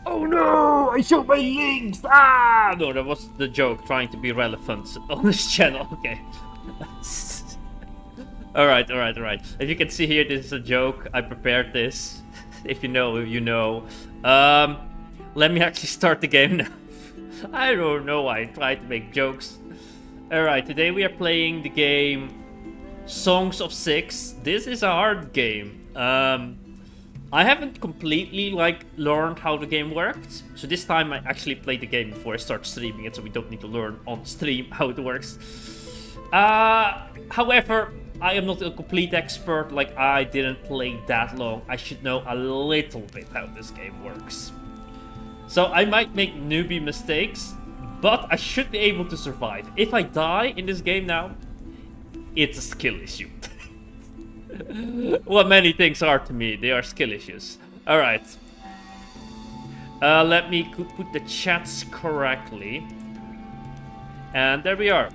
Oh no! I showed my links! Ah! No, that was the joke, trying to be relevant on this channel. Okay. Alright, alright, alright. If you can see here, this is a joke. I prepared this. If you know, you know. Let me actually start the game now. I don't know why I tried to make jokes. Alright, today we are playing the game Songs of Syx. This is a hard game. I haven't completely learned how the game works. So this time I actually played the game before I start streaming it, so we don't need to learn on stream how it works. However, I am not a complete expert. Like, I didn't play that long. I should know a little bit how this game works. So I might make newbie mistakes, but I should be able to survive. If I die in this game now, it's a skill issue. What many things are to me, they are skill issues. Alright. Let me put the chats correctly. And there we are.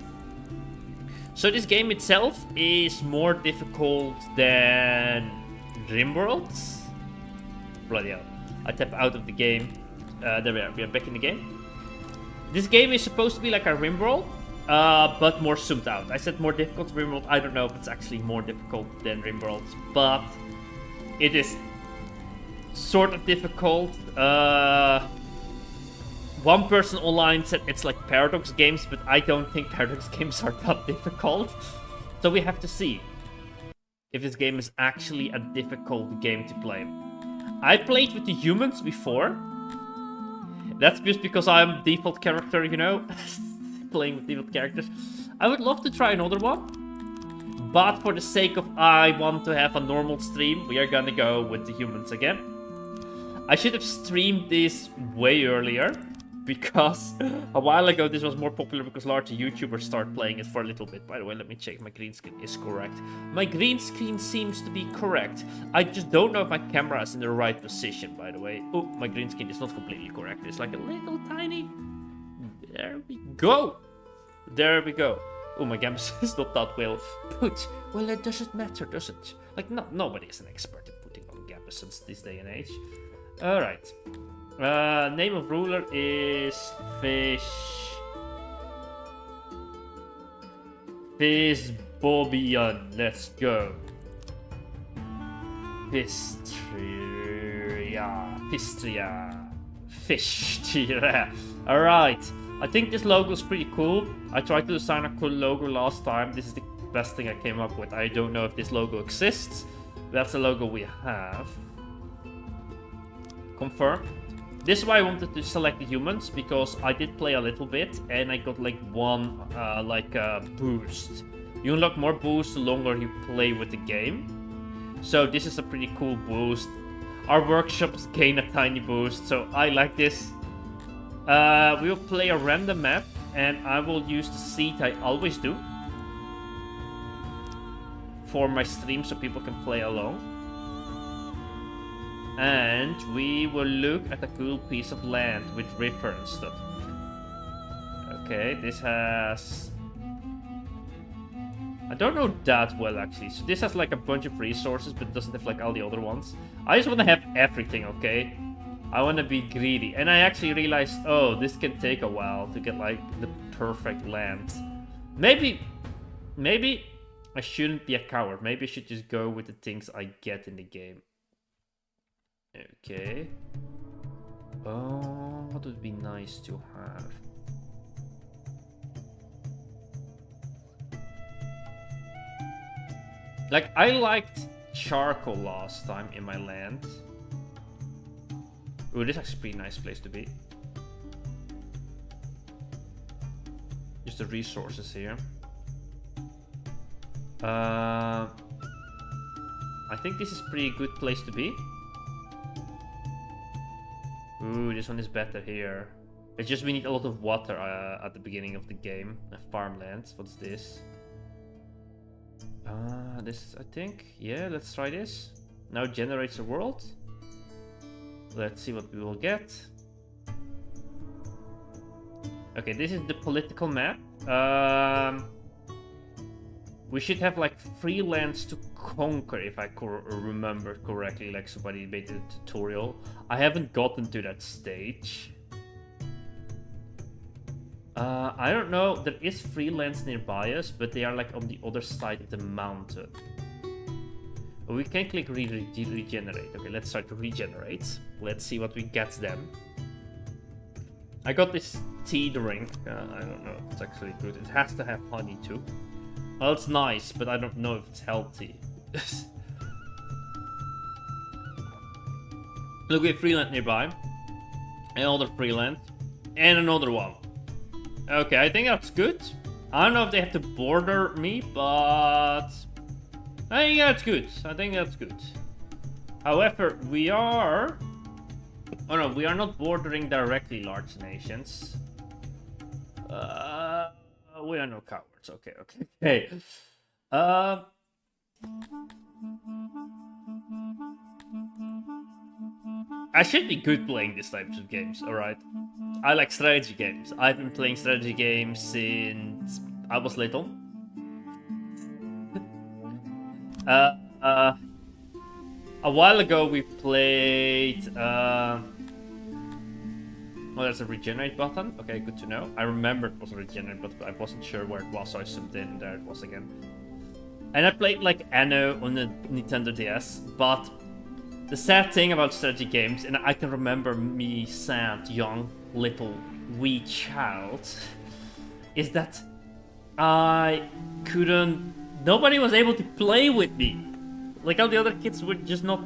So this game itself is more difficult than RimWorld. Bloody hell. I tap out of the game. There we are. We are back in the game. This game is supposed to be like a RimWorld, but more zoomed out. I said more difficult than RimWorld. I don't know if it's actually more difficult than RimWorld, but it is sort of difficult. One person online said it's like Paradox games, but I don't think Paradox games are that difficult. So we have to see if this game is actually a difficult game to play. I played with the humans before. That's just because I'm default character, you know, playing with default characters. I would love to try another one, but for the sake of I want to have a normal stream, we are gonna go with the humans again. I should have streamed this way earlier, because a while ago this was more popular because larger YouTubers start playing it for a little bit. By the way, let me check my green screen is correct. My green screen seems to be correct. I just don't know if my camera is in the right position, by the way. Oh, my green screen is not completely correct. It's like a little tiny... There we go. There we go. Oh, my game is not that well put. Well, it doesn't matter, does it? Like, nobody is an expert at putting on Gambusons this day and age. Alright. Name of ruler is Bobian. Let's go. Fistria. Alright. I think this logo is pretty cool. I tried to design a cool logo last time. This is the best thing I came up with. I don't know if this logo exists. That's the logo we have. Confirm. This is why I wanted to select the humans, because I did play a little bit and I got like one boost. You unlock more boosts the longer you play with the game. So this is a pretty cool boost. Our workshops gain a tiny boost, so I like this. We will play a random map and I will use the seat I always do for my stream so people can play along. And we will look at a cool piece of land with river and stuff. Okay, this has... I don't know that well, actually. So this has like a bunch of resources, but it doesn't have like all the other ones. I just want to have everything, okay? I want to be greedy. And I actually realized, oh, this can take a while to get like the perfect land. Maybe I shouldn't be a coward. Maybe I should just go with the things I get in the game. Okay. Oh, what would be nice to have? Like, I liked charcoal last time in my land. Ooh, this is actually a pretty nice place to be. Just the resources here. I think this is a pretty good place to be. Ooh, this one is better here. It's just we need a lot of water at the beginning of the game. Farmland. What's this? This, I think. Yeah, let's try this. Now it generates a world. Let's see what we will get. Okay, this is the political map. We should have like freelance to conquer, if I remember correctly, like somebody made a tutorial. I haven't gotten to that stage. I don't know, there is freelance nearby us, but they are like on the other side of the mountain. We can click regenerate. Okay, let's try to regenerate. Let's see what we get then. I got this tea drink. I don't know if it's actually good. It has to have honey too. Well, it's nice, but I don't know if it's healthy. Look, we have freelance nearby. Another freelance. And another one. Okay, I think that's good. I don't know if they have to border me, but I think that's good. I think that's good. However, we are... Oh no, we are not bordering directly large nations. We are no cowards. Okay, okay, okay. I should be good playing these types of games, alright? I like strategy games. I've been playing strategy games since I was little. A while ago we played... Oh, there's a regenerate button. Okay, good to know. I remember it was a regenerate button, but I wasn't sure where it was, so I zoomed in, and there it was again. And I played like Anno on the Nintendo DS, but the sad thing about strategy games, and I can remember me sad, young, little, wee child, is that I couldn't... Nobody was able to play with me. Like all the other kids were just not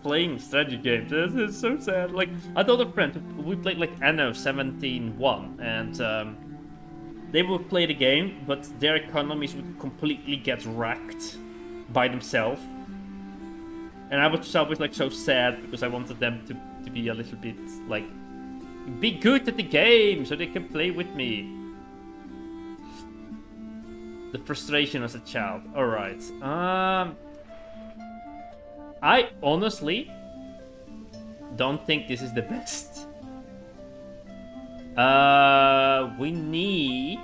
playing strategy games. It's so sad. Like, I told a friend, we played like Anno 17.1, and they would play the game, but their economies would completely get wrecked by themselves. And I was always like so sad because I wanted them to be a little bit like, be good at the game so they can play with me. The frustration as a child. Alright. I honestly don't think this is the best. We need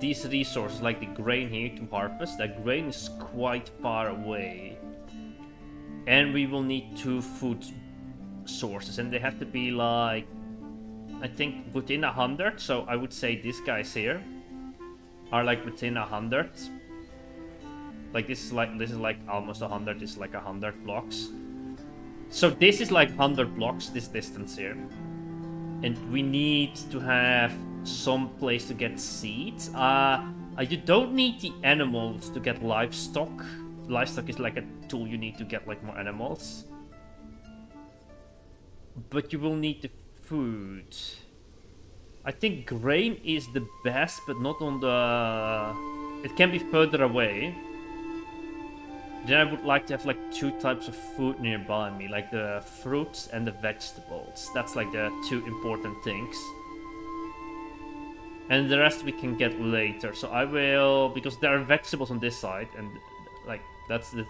these resources, like the grain here, to harvest. That grain is quite far away. And we will need 2 food sources, and they have to be like, I think within 100. So I would say these guys here are like within 100. Like this is like almost 100. This is like 100 blocks. So this is like 100 blocks, this distance here. And we need to have some place to get seeds. You don't need the animals to get livestock. Livestock is like a tool you need to get like more animals. But you will need the food. I think grain is the best, but not on the... It can be further away. Then I would like to have like 2 types of food nearby me, like the fruits and the vegetables. That's like the 2 important things. And the rest we can get later. So I will, because there are vegetables on this side, and like that's the...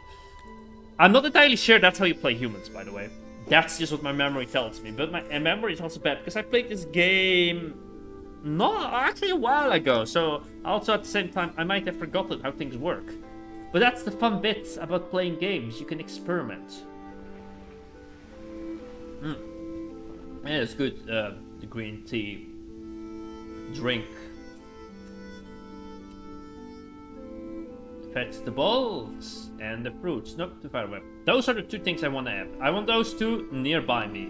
I'm not entirely sure that's how you play humans, by the way. That's just what my memory tells me. But my memory is also bad because I played this game not actually a while ago. So also at the same time, I might have forgotten how things work. But that's the fun bit about playing games. You can experiment. Yeah, it's good. The green tea drink. Vegetables and the fruits. Nope, too far away. Those are the 2 things I want to have. I want those 2 nearby me.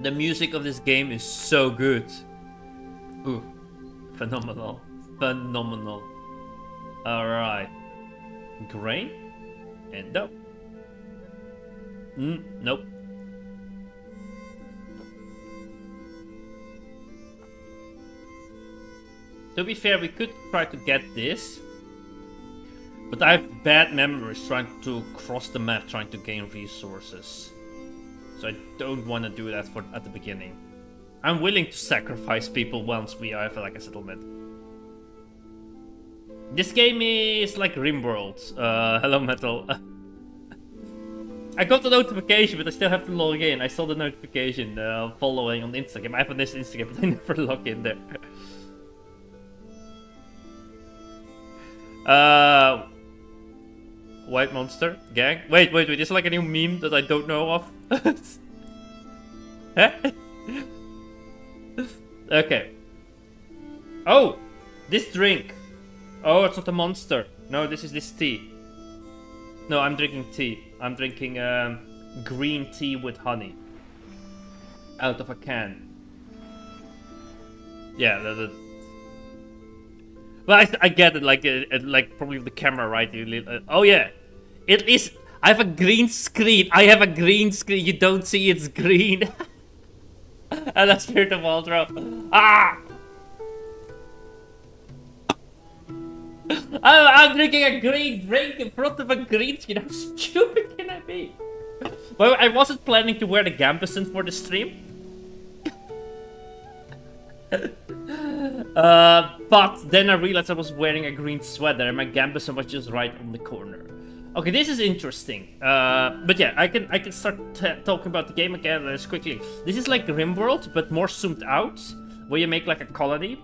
The music of this game is so good. Ooh, phenomenal. Phenomenal. Alright. Grain? And nope. Nope. To be fair, we could try to get this. But I have bad memories trying to cross the map, trying to gain resources. So I don't want to do that at the beginning. I'm willing to sacrifice people once we have like a settlement. This game is like RimWorld. Hello, Metal. I got the notification, but I still have to log in. I saw the notification following on Instagram. I have this Instagram, but I never log in there. White monster gang. Wait. This is like a new meme that I don't know of. Huh? Okay. Oh, this drink. Oh, it's not a monster. No, this is this tea. No, I'm drinking tea. I'm drinking green tea with honey. Out of a can. Yeah, well, I get it, like probably the camera, right? Oh yeah, it is. I have a green screen. You don't see it's green. And that's Spirit of Ultra. Ah! I'm drinking a green drink in front of a green screen. How stupid can I be? Well, I wasn't planning to wear the gambeson for the stream. But then I realized I was wearing a green sweater and my gambeson was just right on the corner. Okay, this is interesting. But yeah, I can start talking about the game again as quickly. This is like RimWorld, but more zoomed out, where you make like a colony.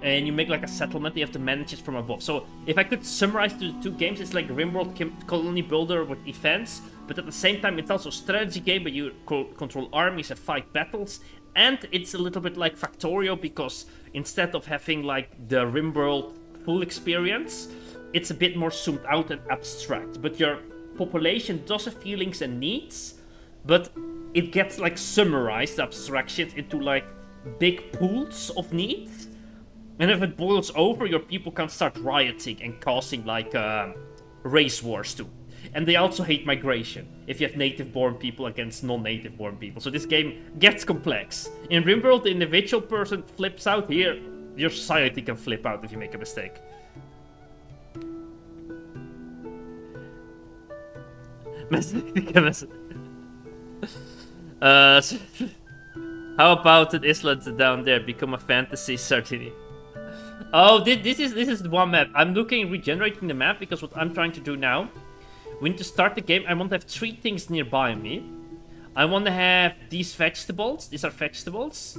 And you make like a settlement, you have to manage it from above. So if I could summarize the two games, it's like RimWorld Colony Builder with events, but at the same time it's also a strategy game, but you control armies and fight battles. And it's a little bit like Factorio, because instead of having like the RimWorld full experience, it's a bit more zoomed out and abstract. But your population does have feelings and needs, but it gets like summarized, abstractions, into like big pools of needs. And if it boils over, your people can start rioting and causing like race wars too. And they also hate migration, if you have native-born people against non-native-born people. So this game gets complex. In RimWorld, the individual person flips out. Here, your society can flip out if you make a mistake. How about an island down there become a fantasy Sardinia? Oh, this is one map. I'm regenerating the map, because what I'm trying to do now, we need to start the game. I want to have 3 things nearby me. I want to have these vegetables. These are vegetables.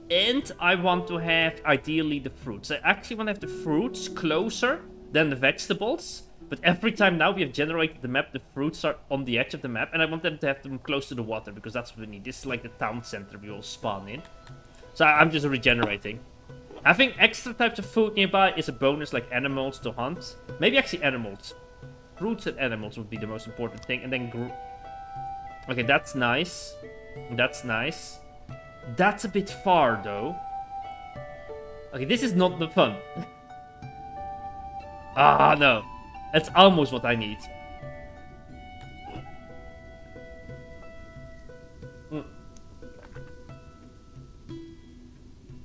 And I want to have, ideally, the fruits. I actually want to have the fruits closer than the vegetables. But every time now we have generated the map, the fruits are on the edge of the map. And I want them to have them close to the water, because that's what we need. This is like the town center we all spawn in. So I'm just regenerating. Having extra types of food nearby is a bonus, like animals to hunt. Maybe actually animals. Fruits and animals would be the most important thing. And then okay, that's nice. That's nice. That's a bit far, though. Okay, this is not the fun. Ah, no. That's almost what I need.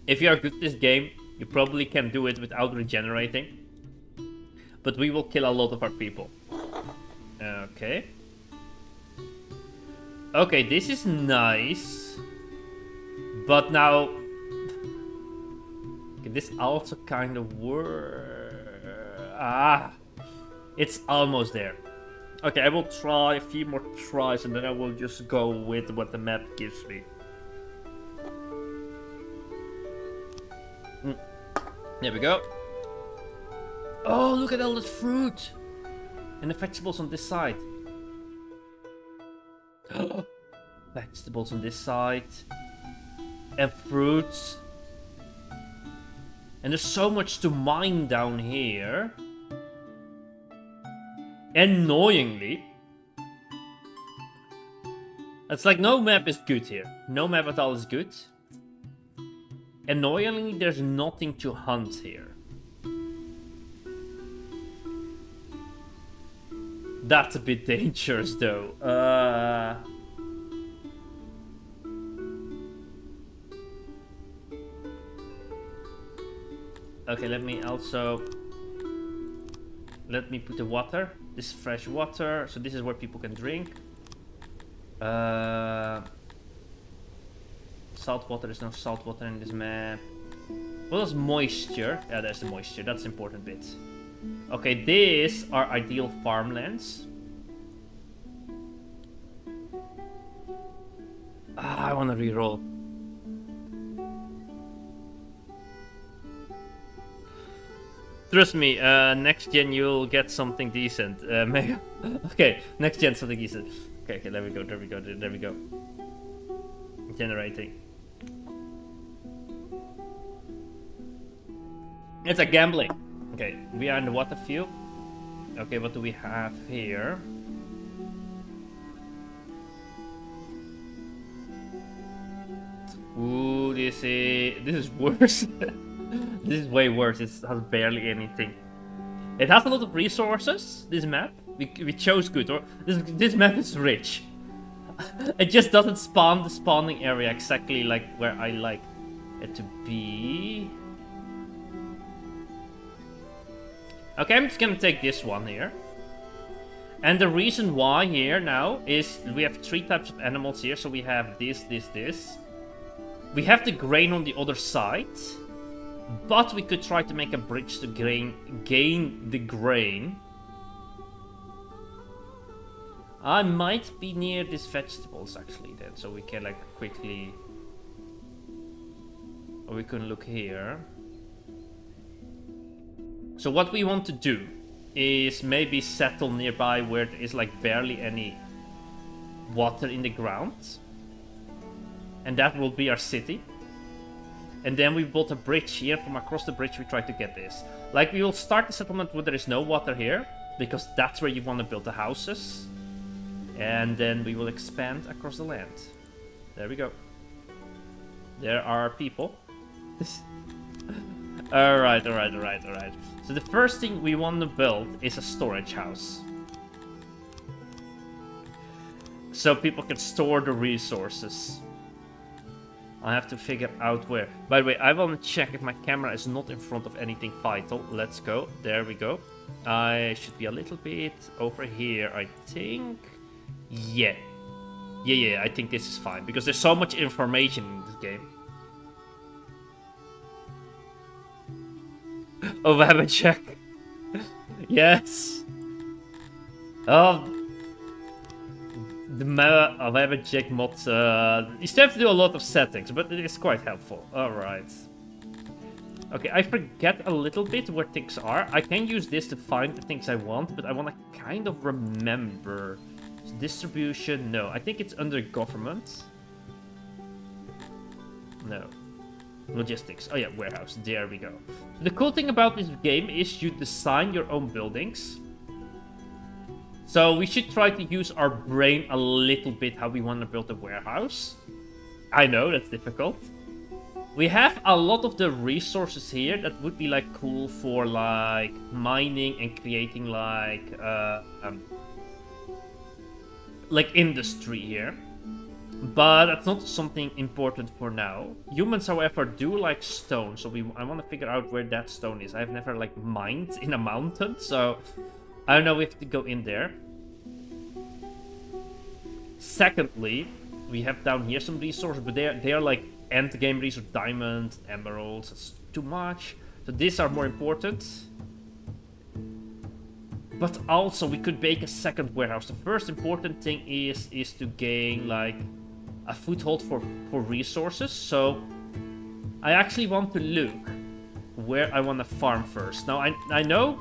If you are good at this game, you probably can do it without regenerating. But we will kill a lot of our people. Okay. Okay, this is nice. But now... okay, this also kind of works. Ah. It's almost there. Okay, I will try a few more tries and then I will just go with what the map gives me. There we go. Oh, look at all the fruit! And the vegetables on this side. Vegetables on this side. And fruits. And there's so much to mine down here. Annoyingly. It's like no map is good here. No map at all is good. Annoyingly, there's nothing to hunt here. That's a bit dangerous, though. Okay, let me put the water. This is fresh water, so this is where people can drink. Salt water, there's no salt water in this map. What is moisture? Yeah, there's the moisture. That's the important bit. Okay, these are ideal farmlands. I want to reroll. Trust me, next gen you'll get something decent. Mega. Okay, next gen something decent. Okay, there we go, there we go, there we go. Generating. It's a gambling. Okay, we are in the water field. Okay, what do we have here? Ooh, this is worse. This is way worse. It has barely anything. It has a lot of resources. This map, we chose good. Or this map is rich. It just doesn't spawn the spawning area exactly like where I like it to be. Okay, I'm just gonna take this one here. And the reason why here now is we have 3 types of animals here. So we have this. We have the grain on the other side. But we could try to make a bridge to gain the grain. I might be near these vegetables actually then. So we can like quickly... Or we can look here. So what we want to do is maybe settle nearby where there is like barely any water in the ground. And that will be our city. And then we built a bridge here. From across the bridge we try to get this. Like we will start the settlement where there is no water here. Because that's where you want to build the houses. And then we will expand across the land. There we go. There are people. Alright. So the first thing we want to build is a storage house. So people can store the resources. I have to figure out where. By the way, I want to check if my camera is not in front of anything vital. Let's go. There we go. I should be a little bit over here, I think. Yeah. I think this is fine. Because there's so much information in this game. Oh, web check. Yes. Oh. The web check mod. You still have to do a lot of settings, but it is quite helpful. Alright. Okay, I forget a little bit where things are. I can use this to find the things I want, but I want to kind of remember. Distribution, no. I think it's under government. No. Logistics. Oh yeah, warehouse. There we go. The cool thing about this game is you design your own buildings. So we should try to use our brain a little bit how we want to build a warehouse. I know, that's difficult. We have a lot of the resources here that would be like cool for like mining and creating like industry here. But that's not something important for now. Humans, however, do like stone, so I want to figure out where that stone is. I've never like mined in a mountain, so I don't know, we have to go in there. Secondly, we have down here some resources, but they are like end game resources, diamonds, emeralds. It's too much. So these are more important. But also we could make a second warehouse. The first important thing is to gain like a foothold for resources. So I actually want to look where I want to farm first. Now I know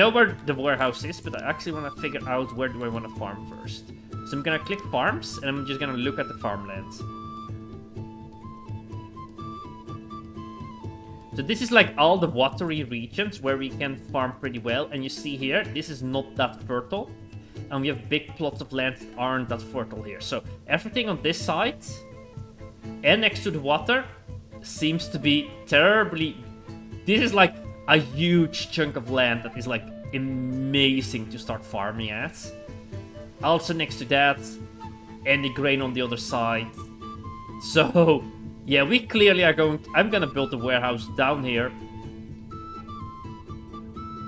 where the warehouse is, but I actually want to figure out where do I want to farm first. So I'm gonna click farms and I'm just gonna look at the farmlands. So this is like all the watery regions where we can farm pretty well. And you see here, this is not that fertile. And we have big plots of land that aren't that fertile here. So everything on this side and next to the water seems to be terribly... This is like a huge chunk of land that is like amazing to start farming at. Also next to that, any grain on the other side. So... yeah, we clearly are going... I'm gonna build a warehouse down here.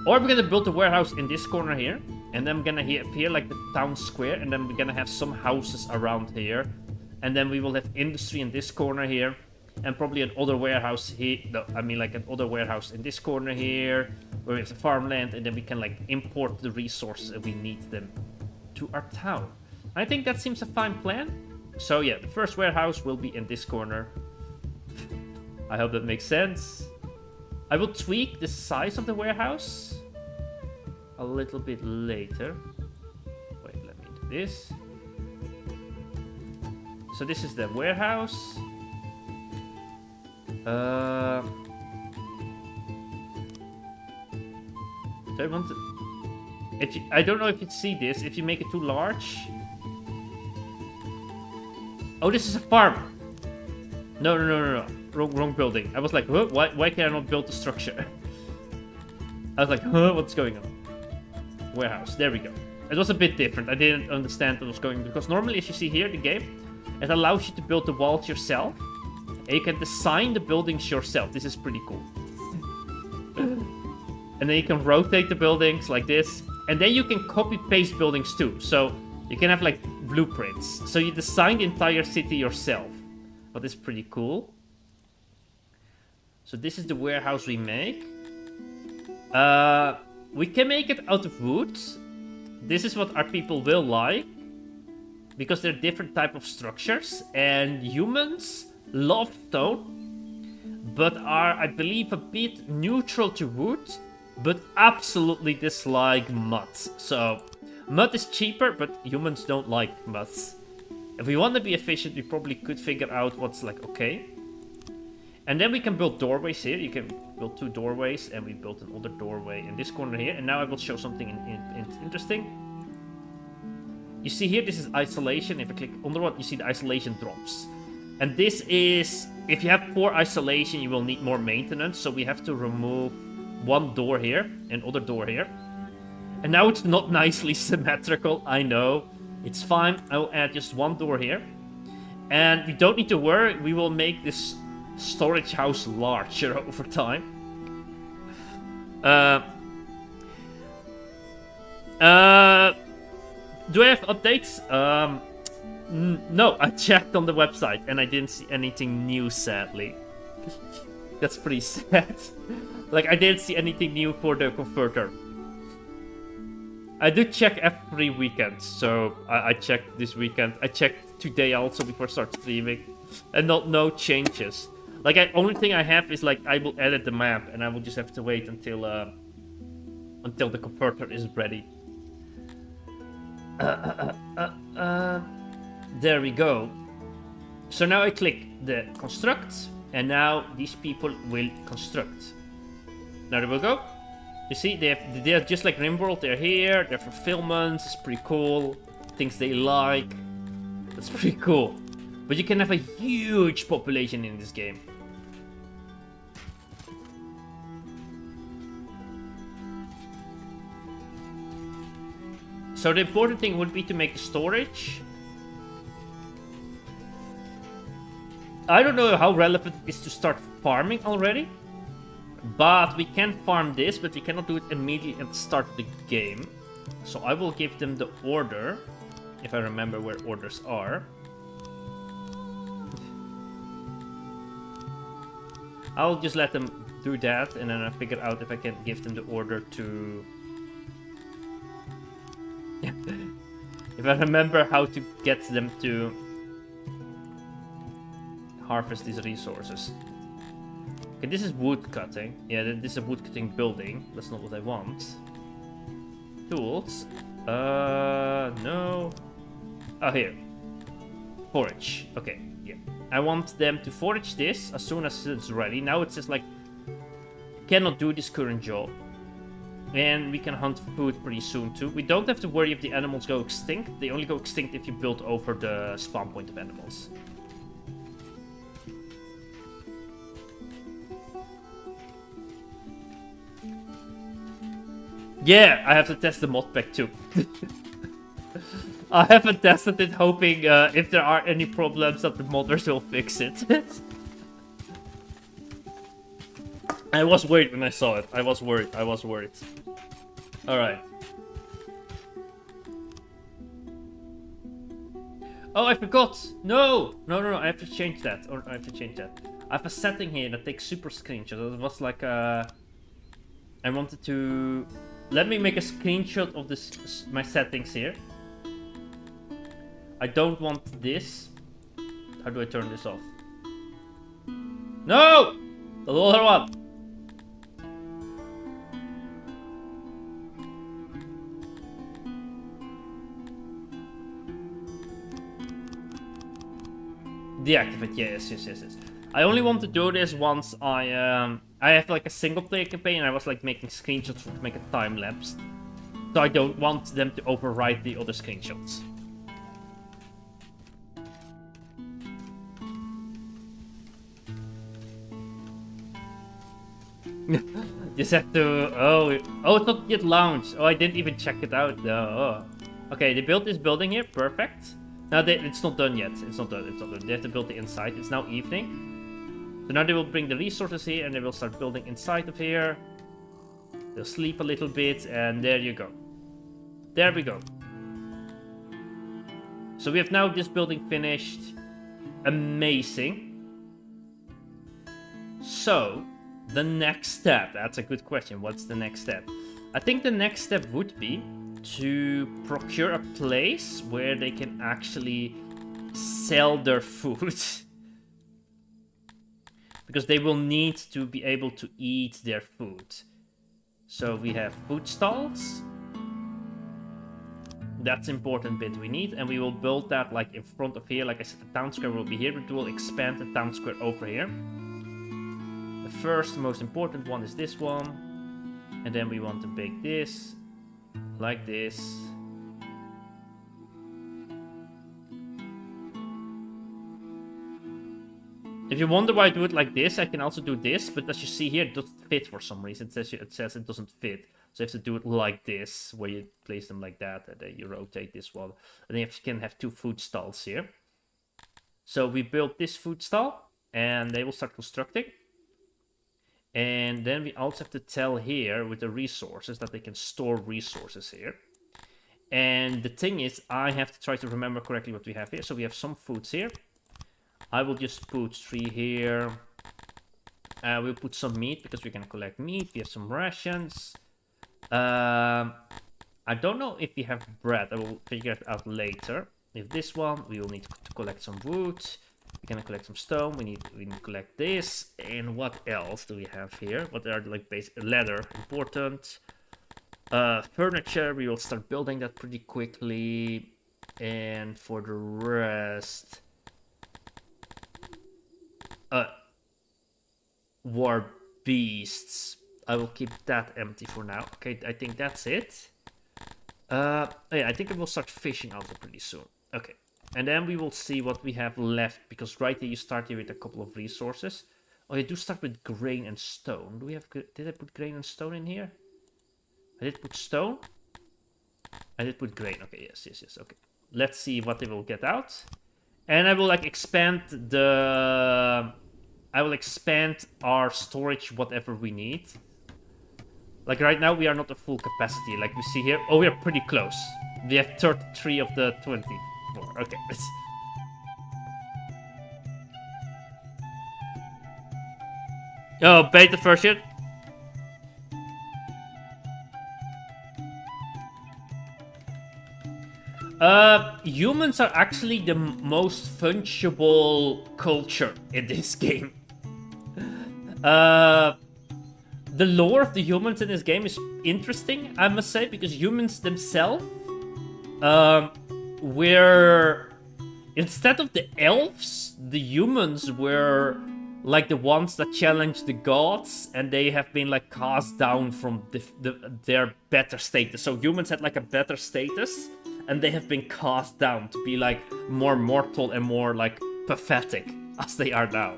Or I'm gonna build a warehouse in this corner here. And then I'm gonna appear like the town square. And then we're gonna have some houses around here. And then we will have industry in this corner here. And probably another warehouse here. No, I mean like another warehouse in this corner here. Where we have the farmland. And then we can like import the resources if we need them to our town. I think that seems a fine plan. So yeah, the first warehouse will be in this corner. I hope that makes sense. I will tweak the size of the warehouse a little bit later. Wait, let me do this. So this is the warehouse. So I want to... I don't know if you see this. If you make it too large... Oh, this is a farm. No. Wrong building. I was like, huh? Why can I not build the structure? I was like, huh? What's going on? Warehouse. There we go. It was a bit different. I didn't understand what was going on. Because normally, as you see here, the game, it allows you to build the walls yourself. And you can design the buildings yourself. This is pretty cool. And then you can rotate the buildings like this. And then you can copy-paste buildings too. So you can have like blueprints. So you design the entire city yourself. But it's pretty cool. So this is the warehouse we make. We can make it out of wood. This is what our people will like. Because they're different type of structures. And humans love stone. But are, I believe, a bit neutral to wood. But absolutely dislike mud. So, mud is cheaper, but humans don't like mud. If we want to be efficient, we probably could figure out what's like okay. And then we can build doorways here. You can build 2 doorways, and we built another doorway in this corner here. And now I will show something interesting. You see here, this is isolation. If I click under one, you see the isolation drops. And this is, if you have poor isolation, you will need more maintenance. So we have to remove 1 door here, another door here. And now it's not nicely symmetrical, I know. It's fine, I will add just 1 door here. And we don't need to worry, we will make this storage house larger over time. Do I have updates? No, I checked on the website and I didn't see anything new, sadly. That's pretty sad. Like, I didn't see anything new for the converter. I do check every weekend, so I checked this weekend. I checked today also before I start streaming. And no changes. Like, only thing I have is, like, I will edit the map, and I will just have to wait until the converter is ready. There we go. So now I click the construct, and now these people will construct. Now they will go. You see, they're just like RimWorld. They're here. Their fulfillment is pretty cool. Things they like. That's pretty cool. But you can have a huge population in this game. So the important thing would be to make the storage. I don't know how relevant it is to start farming already. But we can farm this, but we cannot do it immediately at the start of the game. So I will give them the order, if I remember where orders are. I'll just let them do that, and then I'll figure out if I can give them the order to... if I remember how to get them to harvest these resources. Okay, this is wood cutting. Yeah, this is a wood cutting building. That's not what I want. Tools. No. Oh, here. Forage. Okay, yeah. I want them to forage this as soon as it's ready. Now it's just like, cannot do this current job. And we can hunt food pretty soon too. We don't have to worry if the animals go extinct. They only go extinct if you build over the spawn point of animals. Yeah, I have to test the mod pack too. I haven't tested it, hoping if there are any problems that the modders will fix it. I was worried when I saw it. I was worried. Alright. Oh, I forgot! No, I have to change that. I have a setting here that takes super screenshots. It was like I wanted to... Let me make a screenshot of this, my settings here. I don't want this. How do I turn this off? No! The other one! Deactivate, yes. I only want to do this once I have like a single player campaign and I was like making screenshots to make a time lapse. So I don't want them to overwrite the other screenshots. Just have to... Oh, it's not yet launched. Oh, I didn't even check it out though. Oh. Okay, they built this building here. Perfect. Now, it's not done yet. It's not done. They have to build the inside. It's now evening. So now they will bring the resources here and they will start building inside of here. They'll sleep a little bit and there you go. There we go. So we have now this building finished. Amazing. So, the next step. That's a good question. What's the next step? I think the next step would be to procure a place where they can actually sell their food. Because they will need to be able to eat their food. So we have food stalls. That's important bit we need. And we will build that like in front of here. Like I said, the town square will be here. But we will expand the town square over here. The first most important one is this one. And then we want to bake this. Like this. If you wonder why I do it like this, I can also do this, but as you see here, it doesn't fit for some reason. It says it doesn't fit. So you have to do it like this, where you place them like that, and then you rotate this one. And then you can have two food stalls here. So we built this food stall, and they will start constructing. And then we also have to tell here with the resources that they can store resources here. And the thing is, I have to try to remember correctly what we have here. So we have some foods here. I will just put 3 here. We'll put some meat because we're going to collect meat. We have some rations. I don't know if we have bread. I will figure it out later. If this one, we will need to collect some wood. We're gonna collect some stone. We need to collect this. And what else do we have here? What are like basic leather? Important. Furniture. We will start building that pretty quickly. And for the rest, war beasts. I will keep that empty for now. Okay, I think that's it. Yeah, I think I will start fishing also pretty soon. Okay. And then we will see what we have left, because right here you start here with a couple of resources. Oh, you do start with grain and stone. Do we have? Did I put grain and stone in here? I did put stone. I did put grain. Okay, yes. Okay. Let's see what they will get out. And I will like expand the... I will expand our storage, whatever we need. Like right now we are not at full capacity, like we see here. Oh, we are pretty close. We have 33 of the 24. Okay, let's... Oh, beta version. Humans are actually the most fungible culture in this game. The lore of the humans in this game is interesting, I must say, because humans themselves were... Instead of the elves, the humans were like the ones that challenged the gods, and they have been like cast down from their better status. So humans had like a better status, and they have been cast down to be like more mortal and more like pathetic as they are now.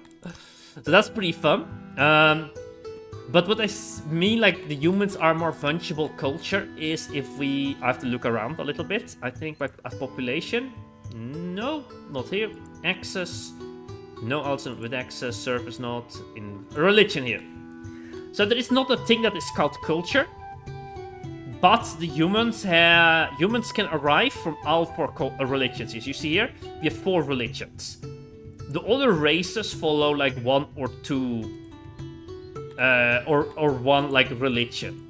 So that's pretty fun. But what I mean, like the humans are more fungible culture, is if we... I have to look around a little bit. I think by population. No, not here. Access. No, also with access. Service not. In religion here. So there is not a thing that is called culture. But the humans can arrive from all 4 religions. As you see here, we have 4 religions. The other races follow like 1 or 2, or 1 like religion.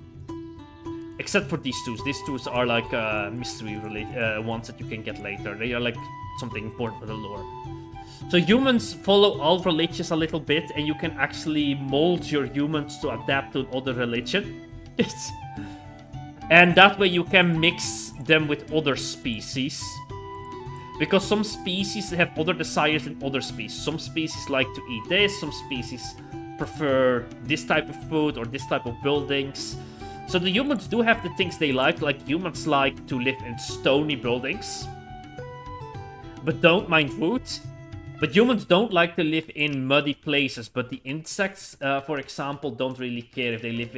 Except for these two. These two are like mystery ones that you can get later. They are like something important for the lore. So humans follow all religions a little bit, and you can actually mold your humans to adapt to another religion. And that way you can mix them with other species. Because some species have other desires than other species. Some species like to eat this, some species prefer this type of food or this type of buildings. So the humans do have the things they like humans like to live in stony buildings, but don't mind wood. But humans don't like to live in muddy places, but the insects, for example, don't really care if they live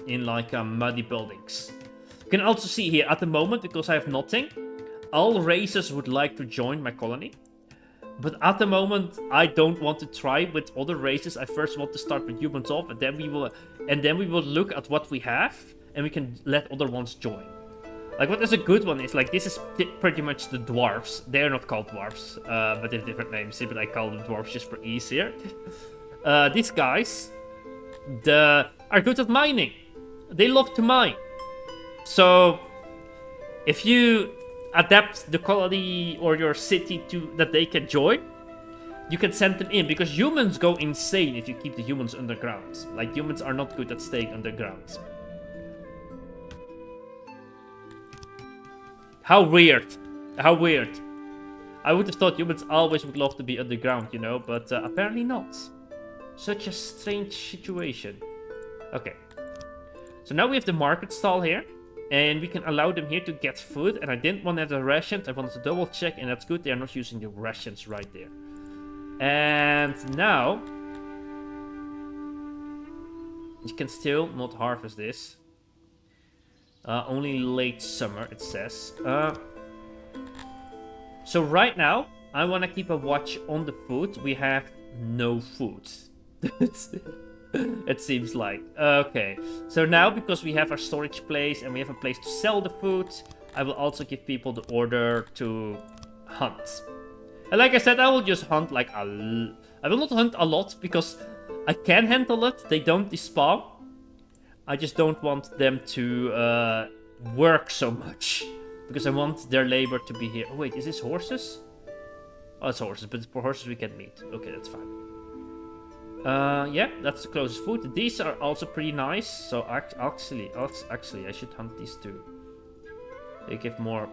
in like muddy buildings. You can also see here, at the moment, because I have nothing, all races would like to join my colony. But at the moment, I don't want to try with other races. I first want to start with humans off, and then we will look at what we have, and we can let other ones join. Like, what is a good one is, like, this is pretty much the dwarves. They're not called dwarves, but they have different names, but I call them dwarves just for ease here. These guys are good at mining. They love to mine. So, if you adapt the colony or your city to that they can join, you can send them in, because humans go insane if you keep the humans underground. Like, humans are not good at staying underground. How weird. How weird. I would have thought humans always would love to be underground, you know, but apparently not. Such a strange situation. Okay. So now we have the market stall here, and we can allow them here to get food, and I didn't want to have the rations. I wanted to double check, and that's good. They are not using the rations right there. And now you can still not harvest this. Only late summer, it says. So right now, I want to keep a watch on the food. We have no food. It seems like. Okay. So now, because we have our storage place and we have a place to sell the food, I will also give people the order to hunt. And like I said, I will just hunt like I will not hunt a lot, because I can handle it. They don't despawn. I just don't want them to work so much, because I want their labor to be here. Oh wait, is this horses? Oh, it's horses, but for horses we get meat. Okay, that's fine. Yeah, that's the closest food. These are also pretty nice, so actually, I should hunt these too. They give more.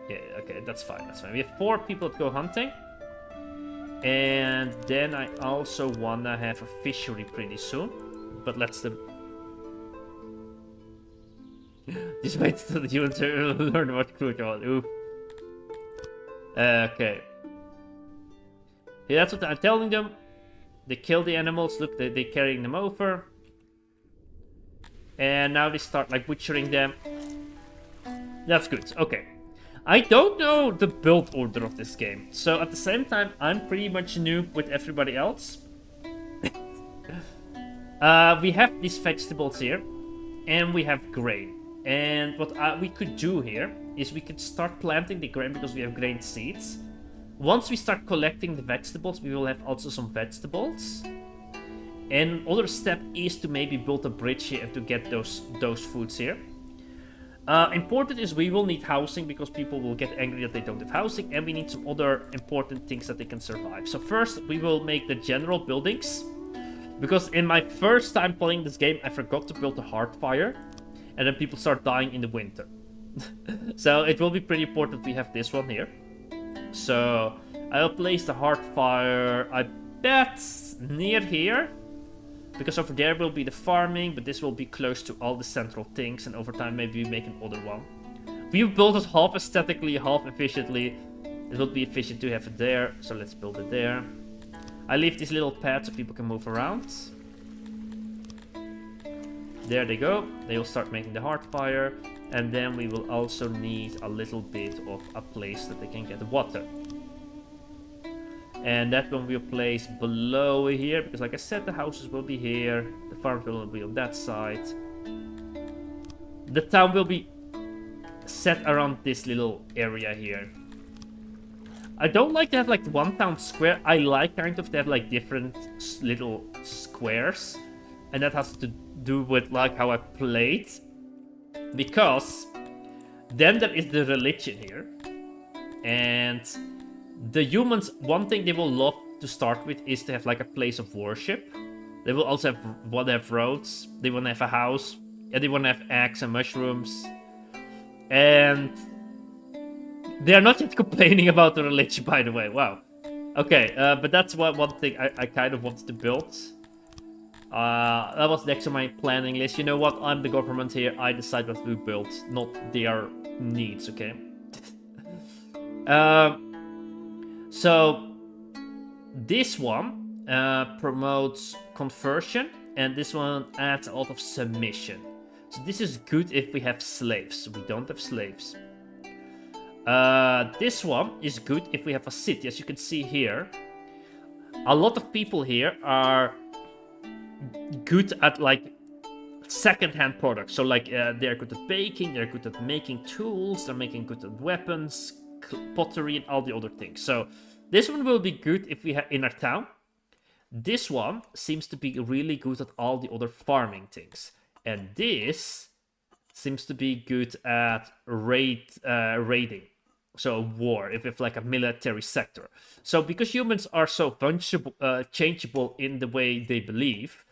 Yeah, okay, that's fine, that's fine. We have 4 people that go hunting. And then I also wanna have a fishery pretty soon. But let's them. Just wait till the humans learn what food they want. Ooh. Okay. Yeah, that's what I'm telling them. They kill the animals. Look, they're carrying them over. And now they start like butchering them. That's good. Okay. I don't know the build order of this game. So at the same time, I'm pretty much noob with everybody else. We have these vegetables here. And we have grain. And what we could do here is we could start planting the grain, because we have grain seeds. Once we start collecting the vegetables, we will have also some vegetables. And another step is to maybe build a bridge here and to get those foods here. Important is we will need housing, because people will get angry that they don't have housing, and we need some other important things that they can survive. So first, we will make the general buildings, because in my first time playing this game, I forgot to build a hearth fire, and then people start dying in the winter. So it will be pretty important we have this one here. So I'll place the hearth fire, I bet, near here. Because over there will be the farming, but this will be close to all the central things, and over time maybe we make another one. We build it half aesthetically, half efficiently. It will be efficient to have it there, so let's build it there. I leave this little pad so people can move around. There they go. They will start making the hearth fire, and then we will also need a little bit of a place that they can get water. And that one we'll place below here, because like I said, the houses will be here, the farm will be on that side. The town will be set around this little area here. I don't like to have like one town square. I like kind of to have like different little squares, and that has to do with like how I played. Because then there is the religion here. And the humans, one thing they will love to start with is to have like a place of worship. They will also want to have roads. They want to have a house. And they want to have eggs and mushrooms. And they're not yet complaining about the religion, by the way. Wow. Okay, but that's one thing I kind of wanted to build. That was next on my planning list. You know what? I'm the government here. I decide what we build, not their needs, okay? So this one promotes conversion, and this one adds a lot of submission. So this is good if we have slaves. We don't have slaves. This one is good if we have a city. As you can see here, a lot of people here are good at like second-hand products. So like they're good at baking, they're good at making tools, they're making good at weapons, pottery, and all the other things. So this one will be good if we have in our town. This one seems to be really good at all the other farming things, and this seems to be good at raiding. So war, if it's like a military sector. So because humans are so fungible, changeable in the way they believe,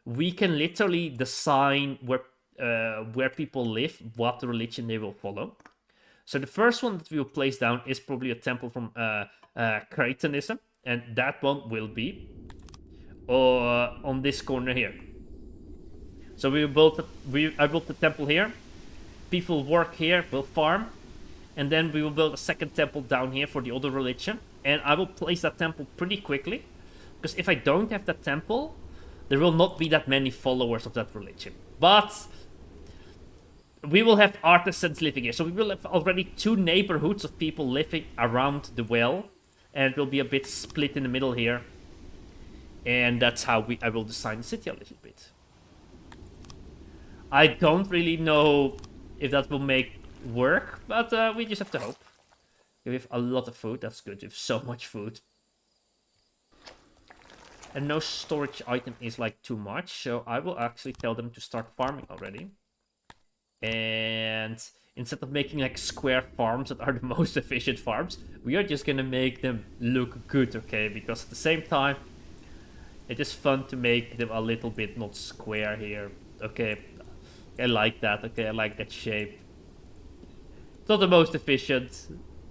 we can literally design where people live, what religion they will follow. So the first one that we will place down is probably a temple from Cretanism, and that one will be on this corner here. So I built the temple here. People work here, will farm, and then we will build a second temple down here for the other religion. And I will place that temple pretty quickly, because if I don't have that temple, there will not be that many followers of that religion. But we will have artisans living here. So we will have already 2 neighborhoods of people living around the well. And it will be a bit split in the middle here. And that's how I will design the city a little bit. I don't really know if that will make work, but we just have to hope. We have a lot of food, that's good. We have so much food. And no storage item is like too much, so I will actually tell them to start farming already. And instead of making like square farms that are the most efficient farms, we are just gonna make them look good, okay? Because at the same time, it is fun to make them a little bit not square here. Okay, I like that, okay, I like that shape. It's not the most efficient,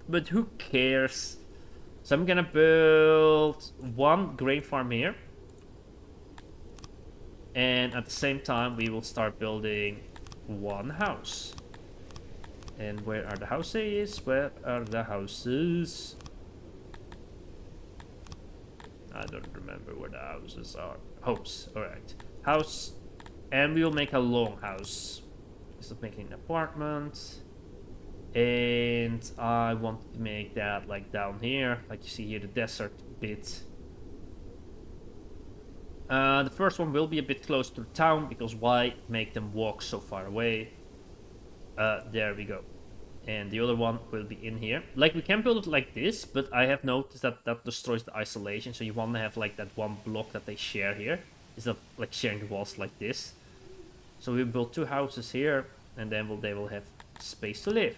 but who cares? So I'm gonna build 1 grain farm here. And at the same time, we will start building 1 house. And where are the houses? Where are the houses? I don't remember where the houses are. Homes, alright. House. And we will make a long house. Instead of making an apartment. And I want to make that like down here. Like you see here, the desert bit. The first one will be a bit close to the town, because why make them walk so far away? There we go. And the other one will be in here. Like, we can build it like this, but I have noticed that that destroys the isolation. So you want to have like that 1 block that they share here. Is that like sharing the walls like this? So we build 2 houses here, and then they will have space to live.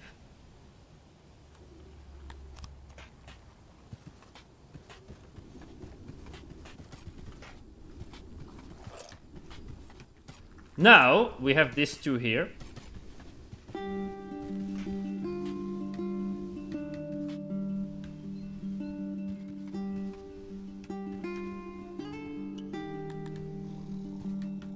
Now we have these 2 here.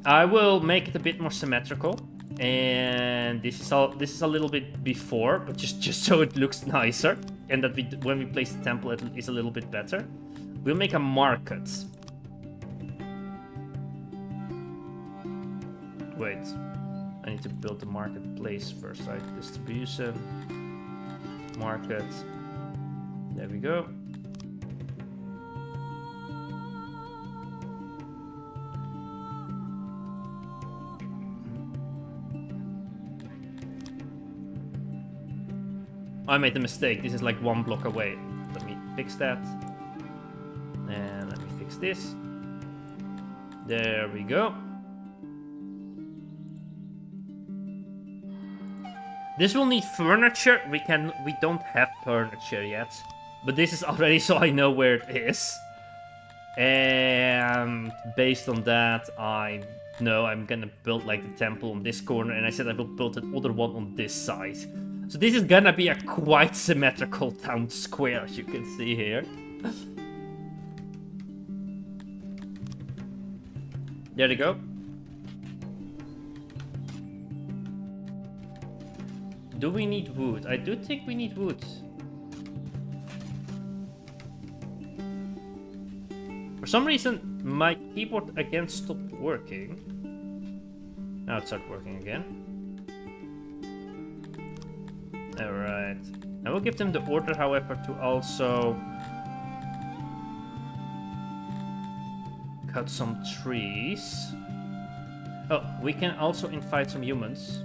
I will make it a bit more symmetrical, and this is a little bit before, but just so it looks nicer, and that when we place the temple it is a little bit better. We'll make a market. Wait, I need to build the marketplace first, right? Distribution, market. There we go. I made a mistake. This is like 1 block away. Let me fix that. And let me fix this. There we go. This will need furniture. We don't have furniture yet. But this is already so I know where it is. And based on that, I know I'm gonna build like the temple on this corner, and I said I will build another one on this side. So this is gonna be a quite symmetrical town square, as you can see here. There you go. Do we need wood? I do think we need wood. For some reason, my keyboard again stopped working. Now it started working again. Alright. I will give them the order, however, to also cut some trees. Oh, we can also invite some humans.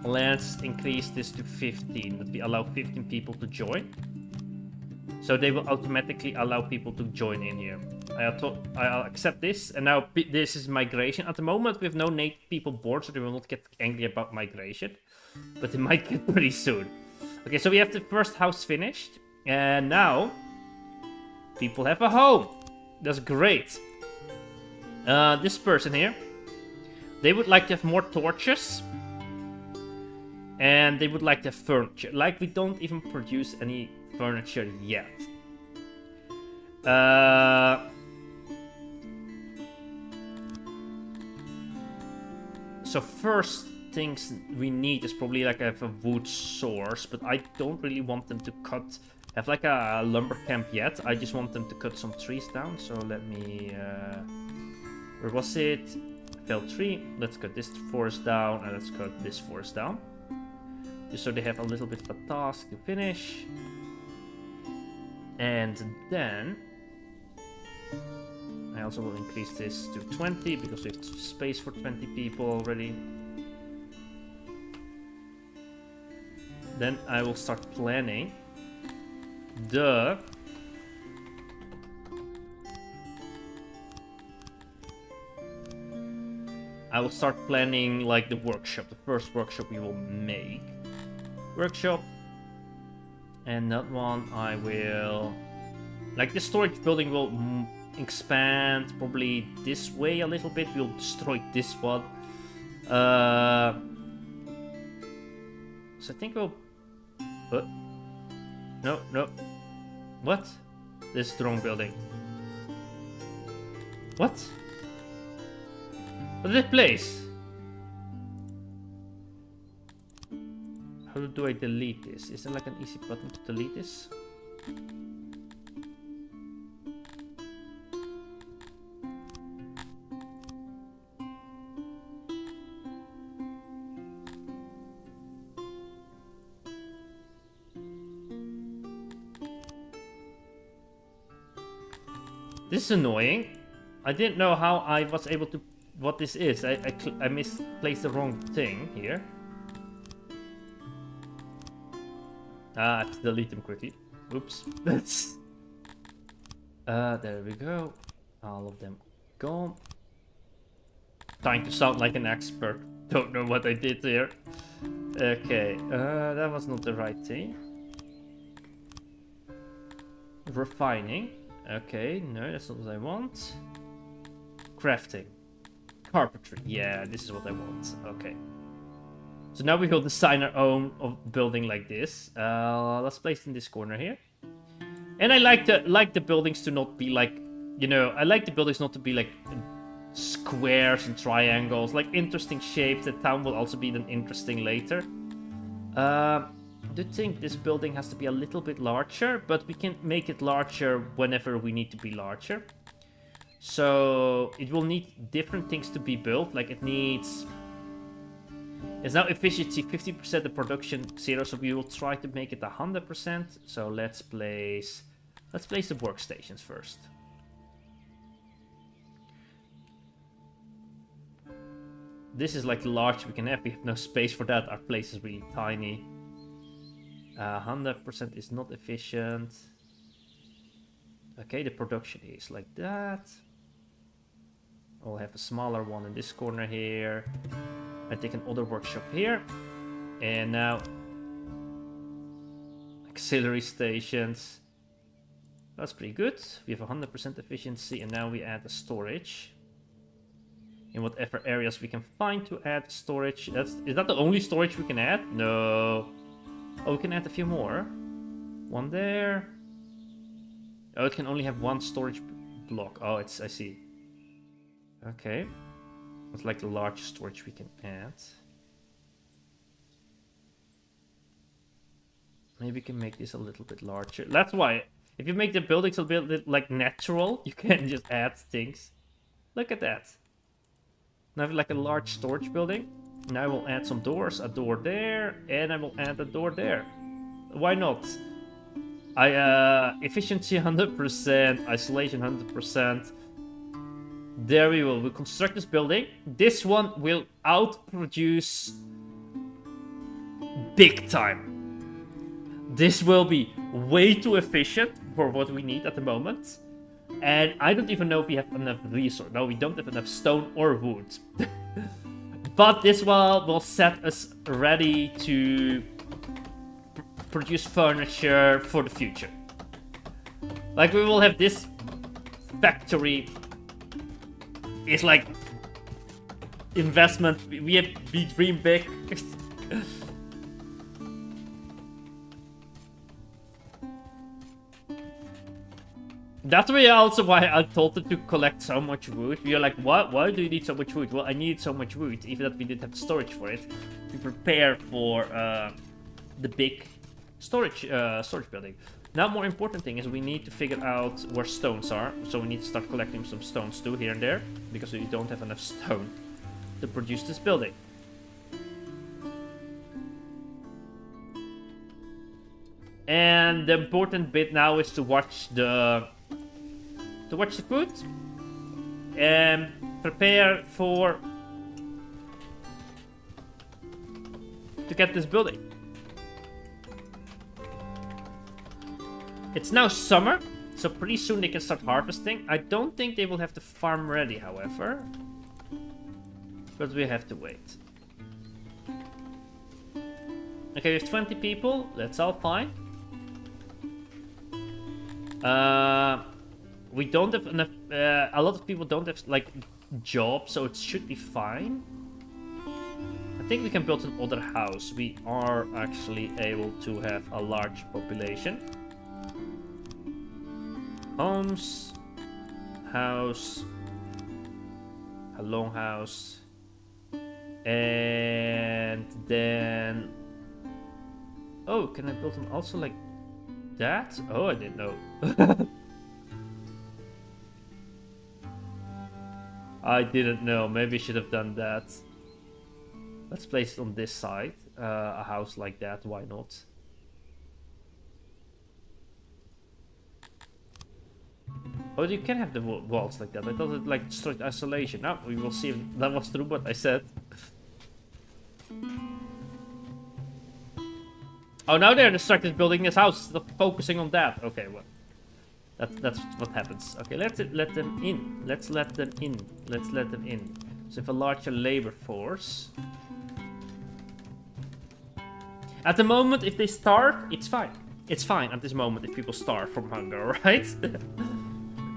Let's increase this to 15, that we allow 15 people to join. So they will automatically allow people to join in here. I'll accept this, and now this is migration. At the moment, we have no native people born, so they will not get angry about migration. But they might get pretty soon. Okay, so we have the first house finished, and now people have a home. That's great. This person here, they would like to have more torches. And they would like to have furniture. Like, we don't even produce any furniture yet. So first things we need is probably like a wood source, but I don't really want them to have like a lumber camp yet. I just want them to cut some trees down. So let me, where was it? Fell tree. Let's cut this forest down, and let's cut this forest down. Just so they have a little bit of a task to finish. And then I also will increase this to 20 because we have space for 20 people already. Then I will start planning like the workshop, the first workshop we will make. Workshop. And that one I will... Like, the storage building will expand probably this way a little bit. We'll destroy this one. So I think we'll... What? No. What? This is the wrong building. What? What did it place? How do I delete this? Is there like an easy button to delete this? This is annoying. I didn't know how I was able to... What this is. I misplaced the wrong thing here. I have to delete them quickly. Oops. There we go. All of them gone. Trying to sound like an expert. Don't know what I did here. Okay, that was not the right thing. Refining. Okay, no, that's not what I want. Crafting. Carpentry. Yeah, this is what I want. Okay. So now we will design our own building like this. Let's place it in this corner here. And I like the buildings to not be like, you know, I like the buildings not to be like squares and triangles, like interesting shapes. The town will also be then interesting later. I do think this building has to be a little bit larger, but we can make it larger whenever we need to be larger. So it will need different things to be built. Like it needs... It's now efficiency 50%, the production 0, so we will try to make it 100%. So let's place the workstations first. This is like the large we can have. We have no space for that. Our place is really tiny. 100% is not efficient. Okay, the production is like that. We'll have a smaller one in this corner here. I take another workshop here. And now auxiliary stations. That's pretty good. We have 100% efficiency, and now we add the storage. In whatever areas we can find to add storage. Is that the only storage we can add? No. Oh, we can add a few more. One there. Oh, it can only have one storage block. Oh, I see. Okay. It's like the largest storage we can add. Maybe we can make this a little bit larger. That's why, if you make the buildings a bit like natural, you can just add things. Look at that. Now I have like a large storage building. Now I will add some doors, a door there, and I will add a door there. Why not? Efficiency 100%, isolation 100%. There we will. We'll construct this building. This one will outproduce big time. This will be way too efficient for what we need at the moment. And I don't even know if we have enough resource. No, we don't have enough stone or wood. But this will set us ready to produce furniture for the future. Like, we will have this factory. It's like investment. We dream big. That's also why I told them to collect so much wood. We are like, what? Why do you need so much wood? Well, I need so much wood, even that we didn't have storage for it, to prepare for the big storage building. Now, more important thing is we need to figure out where stones are. So we need to start collecting some stones too, here and there, because we don't have enough stone to produce this building. And the important bit now is to watch the food and prepare to get this building. It's now summer, so pretty soon they can start harvesting. I don't think they will have the farm ready, however, but we have to wait. Okay, we have 20 people. That's all fine. We don't have enough. A lot of people don't have like jobs, so it should be fine. I think we can build another house. We are actually able to have a large population. Homes, house, a long house, and then. Oh, can I build them also like that? Oh, I didn't know. I didn't know. Maybe I should have done that. Let's place it on this side. A house like that. Why not? Oh, you can have the walls like that. I thought it like destroyed isolation. Now we will see if that was true what I said. Oh, now they're distracted building this house, instead of focusing on that. Okay, well, that's what happens. Okay, let's let them in. Let's let them in. Let's let them in. So if a larger labor force. At the moment, if they starve, it's fine. It's fine at this moment if people starve from hunger, right?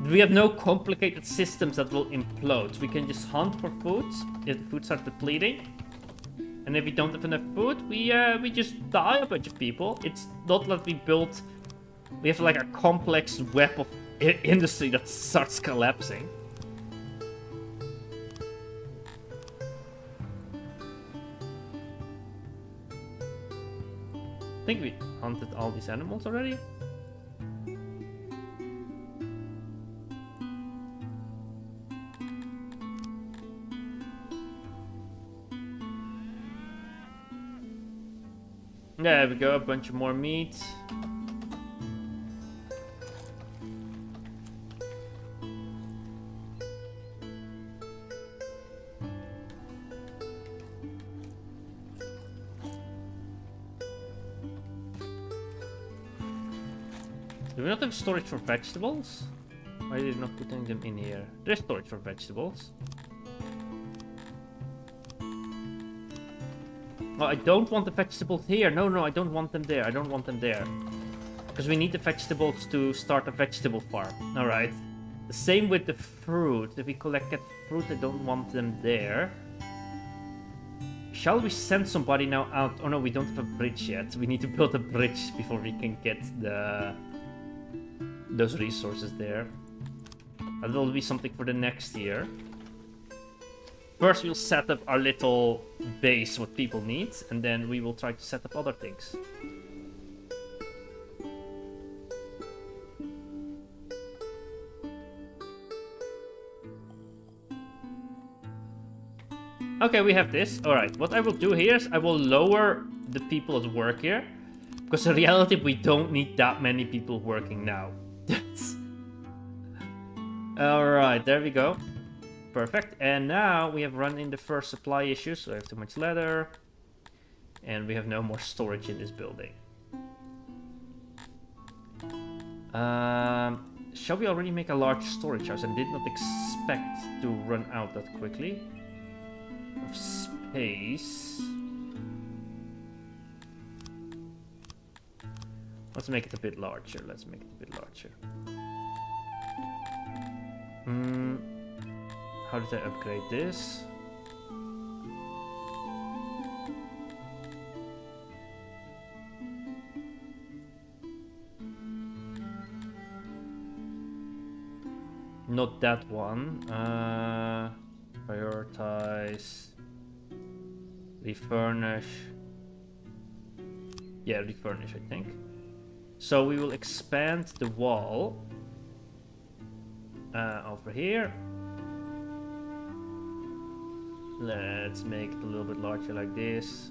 We have no complicated systems that will implode. We can just hunt for food if the food starts depleting. And if we don't have enough food, we just die a bunch of people. It's not that we have like a complex web of industry that starts collapsing. I think we hunted all these animals already. There we go, a bunch of more meat. Do we not have storage for vegetables? Why are they not putting them in here? There's storage for vegetables. Oh, I don't want the vegetables here. No, no, I don't want them there. I don't want them there. Because we need the vegetables to start a vegetable farm. Alright. The same with the fruit. If we collect fruit, I don't want them there. Shall we send somebody now out? Oh no, we don't have a bridge yet. We need to build a bridge before we can get those resources there. That will be something for the next year. First, we'll set up our little base, what people need, and then we will try to set up other things. Okay, we have this. Alright, what I will do here is I will lower the people at work here. Because in reality, we don't need that many people working now. Alright, there we go. Perfect. And now we have run into the first supply issues. So we have too much leather. And we have no more storage in this building. Shall we already make a large storage house? I did not expect to run out that quickly. Of space. Let's make it a bit larger. Let's make it a bit larger. How did I upgrade this? Not that one. Prioritize. Refurnish. Yeah, refurnish, I think. So we will expand the wall over here. Let's make it a little bit larger like this.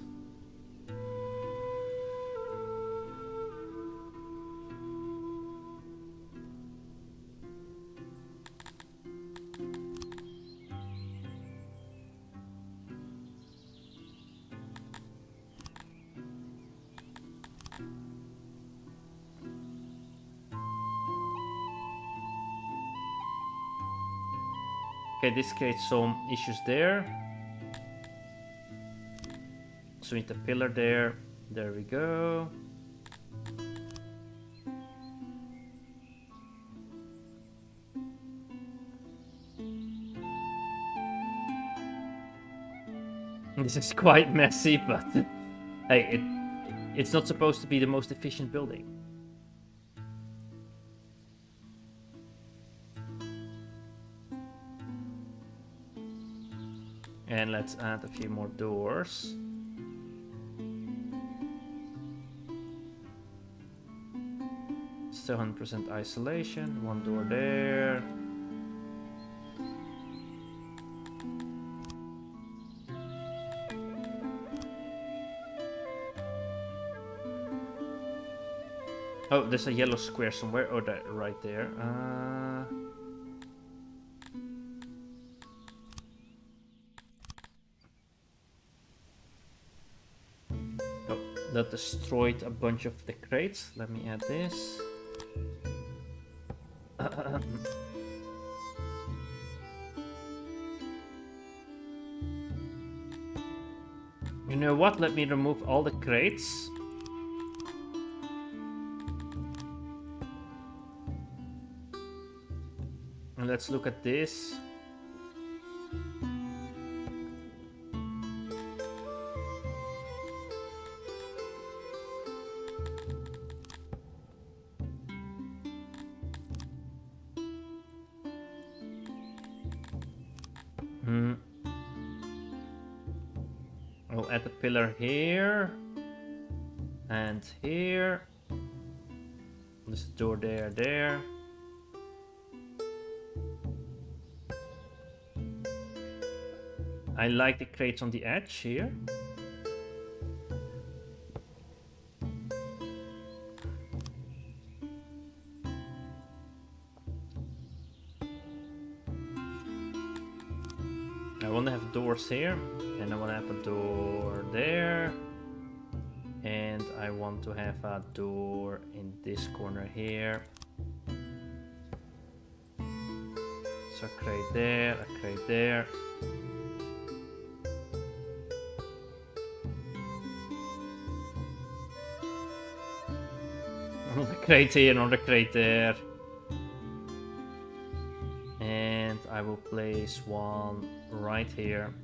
Okay, this creates some issues there. So we need a pillar there. There we go. This is quite messy, but hey, it's not supposed to be the most efficient building. And let's add a few more doors. Still 100% isolation. One door there. Oh, there's a yellow square somewhere. Oh, that right there. Oh, that destroyed a bunch of the crates. Let me add this. You know what? Let me remove all the crates. And let's look at this. I'll add a pillar here and here. There's a door there. I like the crates on the edge here. I want to have doors here, and I want to have a door there, and I want to have a door in this corner here. So a crate there, a crate there. Another crate here, another crate there. And I will place one right here.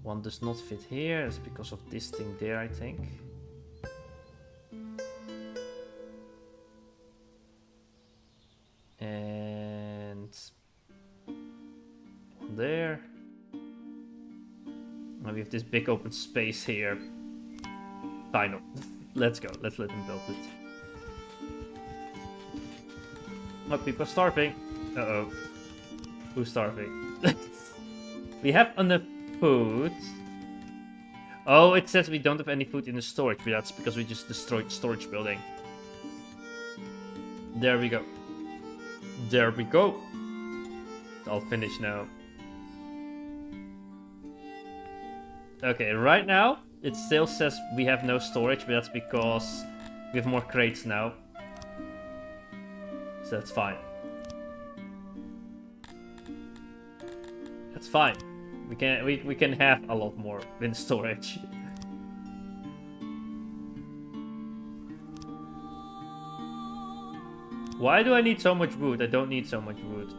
One does not fit here. It's because of this thing there, I think. And one there. Now we have this big open space here. Kind of. Let's go. Let's let them build it. Oh, people are starving. Uh-oh. Who's starving? We have enough food. Oh, it says we don't have any food in the storage, but that's because we just destroyed the storage building. There we go. There we go. It's all finished now. Okay, right now, it still says we have no storage, but that's because we have more crates now. So that's fine. That's fine. We can have a lot more in storage. Why do I need so much wood? I don't need so much wood.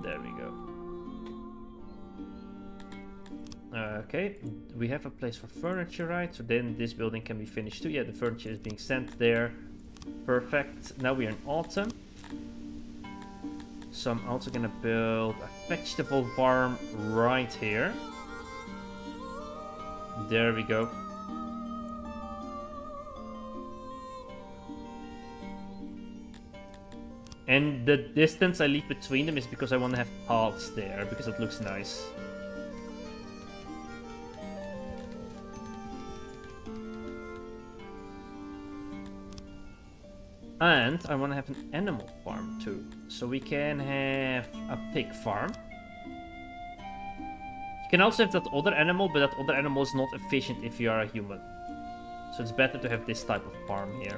There we go. Okay, we have a place for furniture, right? So then this building can be finished too. Yeah, the furniture is being sent there. Perfect. Now we're in autumn. So I'm also gonna build a vegetable farm right here. There we go. And the distance I leave between them is because I want to have paths there, because it looks nice. And I want to have an animal farm too. So we can have a pig farm. You can also have that other animal, but that other animal is not efficient if you are a human. So it's better to have this type of farm here.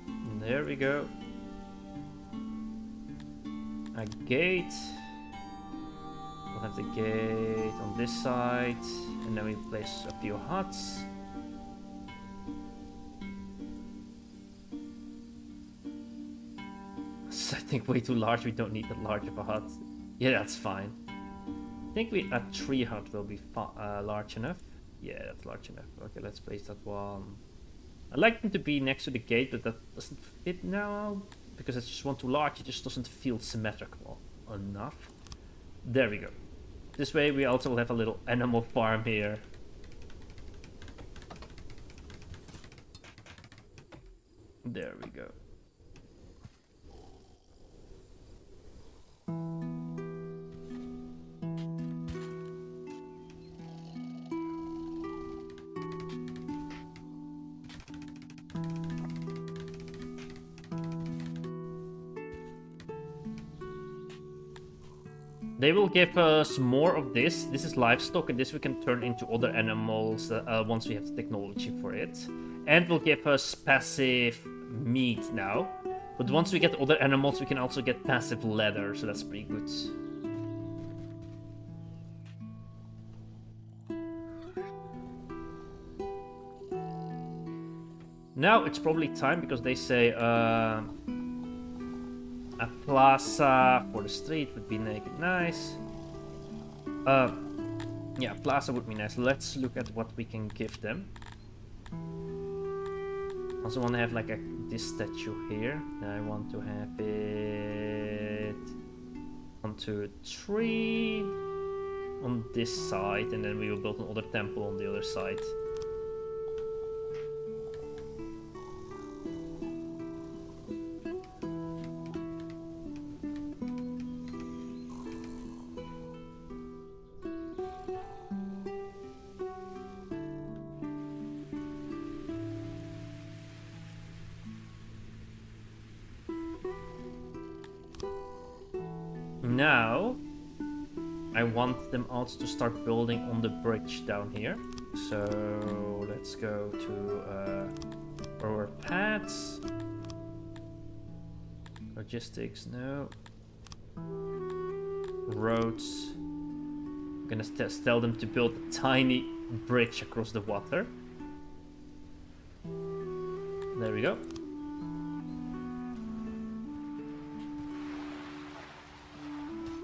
And there we go. A gate. We'll have the gate on this side, and then we place a few huts. I think way too large. We don't need that large of a hut. Yeah, that's fine. I think a tree hut will be large enough. Yeah, that's large enough. Okay, let's place that one. I like them to be next to the gate, but that doesn't fit now because it's just one too large. It just doesn't feel symmetrical enough. There we go. This way we also will have a little animal farm here. There we go. They will give us more of this. This is livestock, and this we can turn into other animals once we have the technology for it. And will give us passive meat now. But once we get other animals, we can also get passive leather, so that's pretty good. Now it's probably time, because they say a plaza for the street would be nice. Yeah, plaza would be nice. Let's look at what we can give them. Also want to have like this statue here. I want to have it onto a tree on this side, and then we will build another temple on the other side. now, I want them also to start building on the bridge down here. So let's go to our paths. Logistics, no. Roads. I'm gonna tell them to build a tiny bridge across the water. There we go.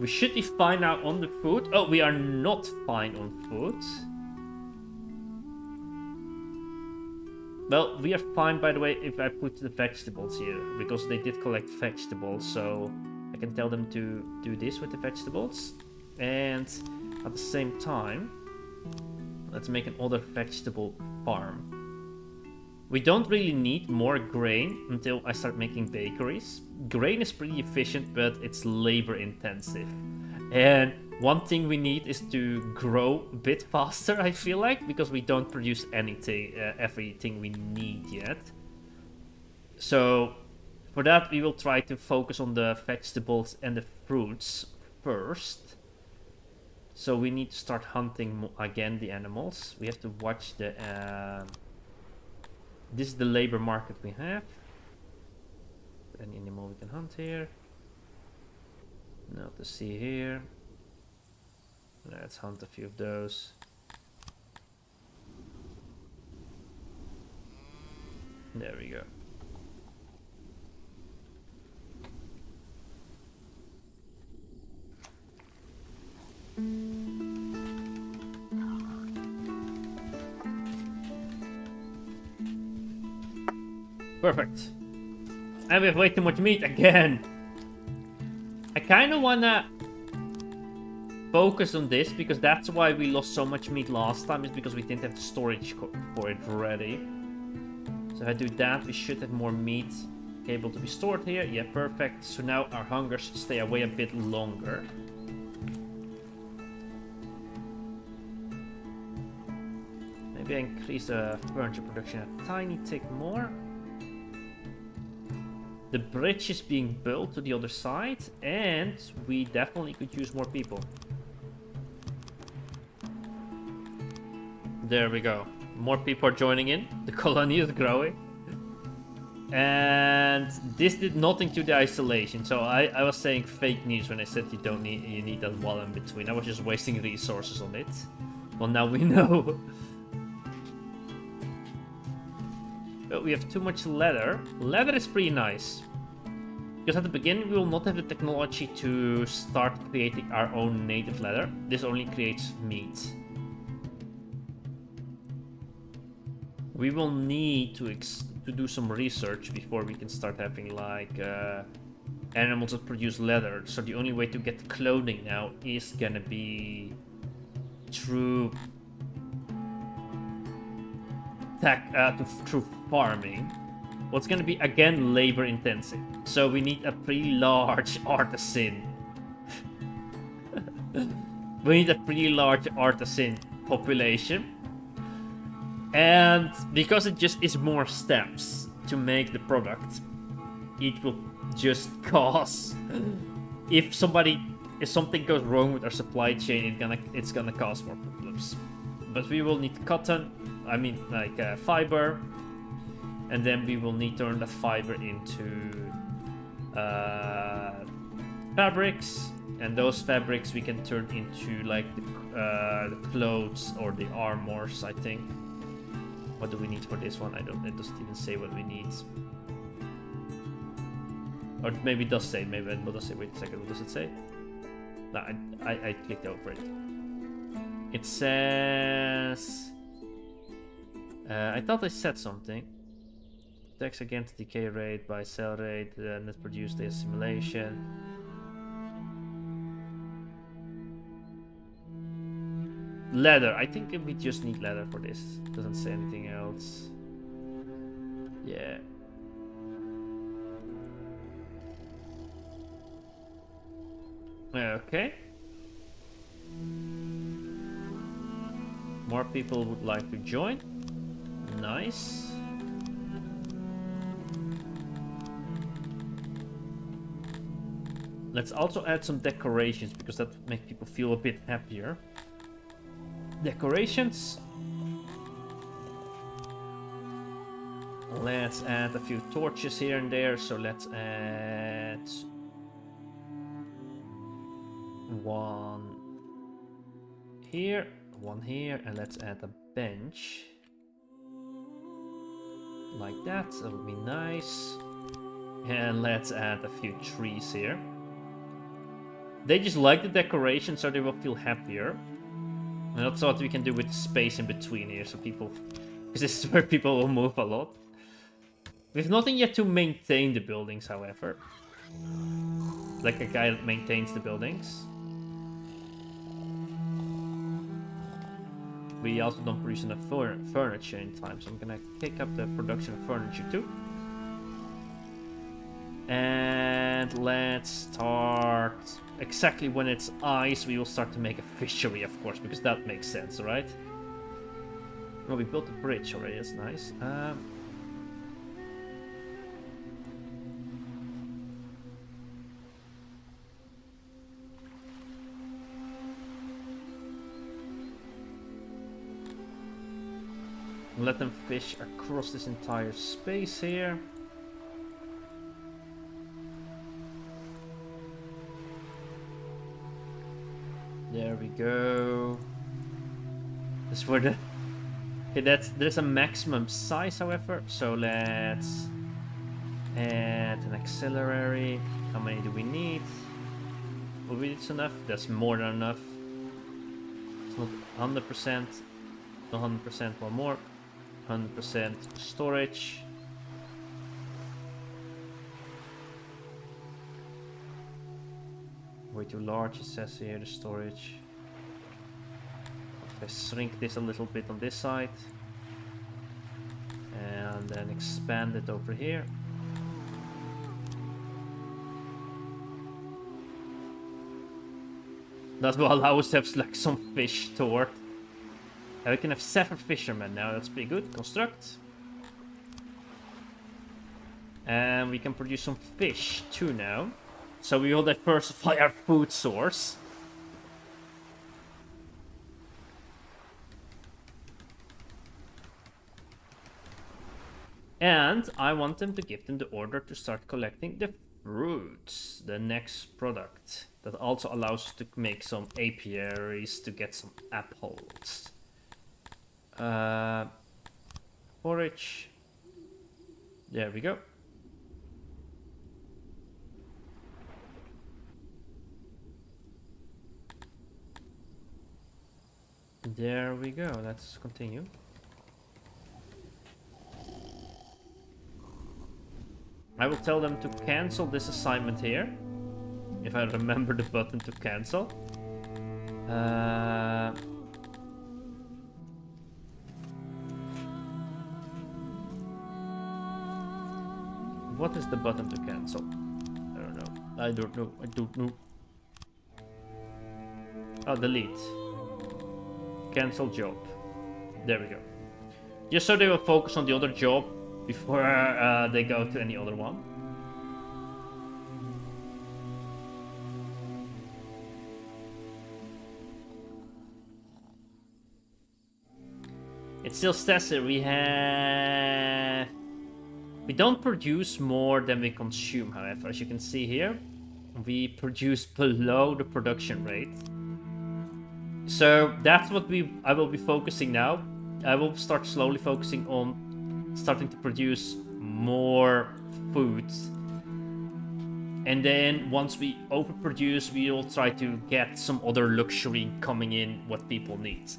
We should be fine now on the food. Oh, we are not fine on food. Well, we are fine, by the way, if I put the vegetables here, because they did collect vegetables, so I can tell them to do this with the vegetables. And at the same time, let's make another vegetable farm. We don't really need more grain until I start making bakeries. Grain is pretty efficient, but it's labor intensive. And one thing we need is to grow a bit faster, I feel like, because we don't produce anything, everything we need yet. So for that, we will try to focus on the vegetables and the fruits first. So we need to start hunting again the animals. We have to watch the... this is the labor market we have. Any animal we can hunt here. No to see here. Let's hunt a few of those. There we go. Perfect. And we have way too much meat again. I kind of wanna focus on this because that's why we lost so much meat last time, is because we didn't have the storage for it ready. So if I do that, we should have more meat able to be stored here. Yeah, perfect. So now our hungers stay away a bit longer. Maybe I increase the furniture production a tiny tick more. The bridge is being built to the other side, and we definitely could use more people. There we go. More people are joining in. The colony is growing. And this did nothing to the isolation. So I was saying fake news when I said you need that wall in between. I was just wasting resources on it. Well, now we know. But we have too much leather. Leather is pretty nice. Because at the beginning we will not have the technology to start creating our own native leather. This only creates meat. We will need to do some research before we can start having like animals that produce leather. So the only way to get clothing now is gonna be through through farming. What's gonna be again labor intensive. So we need a pretty large artisan. We need a pretty large artisan population. And because it just is more steps to make the product, it will just cause... If something goes wrong with our supply chain, it's gonna cause more problems. But we will need cotton, I mean like fiber, and then we will need to turn that fiber into fabrics, and those fabrics we can turn into like the clothes or the armors, I think. What do we need for this one? It doesn't even say what we need. Or maybe it does say, maybe it does say. Wait a second, what does it say? No, I clicked over it. It says... I thought I said something. Attacks against decay rate by cell rate, net produced assimilation. Leather. I think we just need leather for this. It doesn't say anything else. Yeah. Okay. More people would like to join. Nice. Let's also add some decorations, because that would make people feel a bit happier. Decorations. Let's add a few torches here and there. So let's add one here, and let's add a bench. Like that, that would be nice. And let's add a few trees here. They just like the decoration, so they will feel happier. And that's what we can do with the space in between here, so people... Because this is where people will move a lot. We have nothing yet to maintain the buildings, however. Like a guy that maintains the buildings. We also don't produce enough furniture in time, so I'm gonna kick up the production of furniture too. And let's start... Exactly when it's ice, we will start to make a fishery, of course, because that makes sense, right? Well, we built a bridge already, that's nice. Let them fish across this entire space here. There we go. That's for the... Okay, there's a maximum size, however. So let's add an auxiliary. How many do we need? Well, it's enough. That's more than enough. It's not 100%. Not 100%. One more. 100% storage. Way too large, it says here, the storage. Let's shrink this a little bit on this side. And then expand it over here. That will allow us to have like some fish stored. We can have 7 fishermen now, that's pretty good. Construct. And we can produce some fish too now. So we will diversify our food source. And I want them to give them the order to start collecting the fruits, the next product. That also allows us to make some apiaries to get some apples. Forage. There we go. There we go. Let's continue. I will tell them to cancel this assignment here. If I remember the button to cancel. What is the button to cancel? I don't know. Oh, delete. Cancel job. There we go. Just so they will focus on the other job before they go to any other one. It still says here we don't produce more than we consume, however. As you can see here, we produce below the production rate. So that's what I will be focusing now. I will start slowly focusing on starting to produce more foods. And then once we overproduce, we will try to get some other luxury coming in what people need.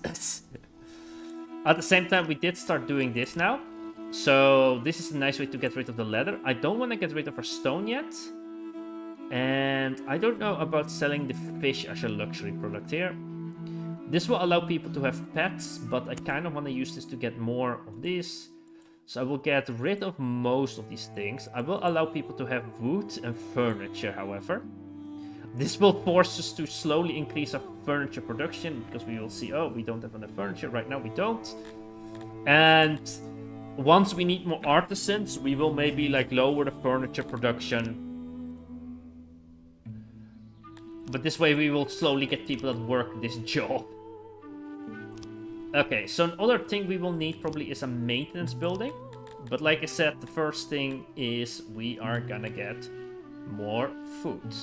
At the same time, we did start doing this now. So this is a nice way to get rid of the leather. I don't want to get rid of our stone yet. And I don't know about selling the fish as a luxury product here. This will allow people to have pets, but I kind of want to use this to get more of this. So I will get rid of most of these things. I will allow people to have wood and furniture, however. This will force us to slowly increase our furniture production, because we will see, oh, we don't have enough furniture. Right now we don't. And once we need more artisans, we will maybe like lower the furniture production But this way we will slowly get people that work this job. Okay, so another thing we will need probably is a maintenance building. But like I said, the first thing is we are gonna get more food.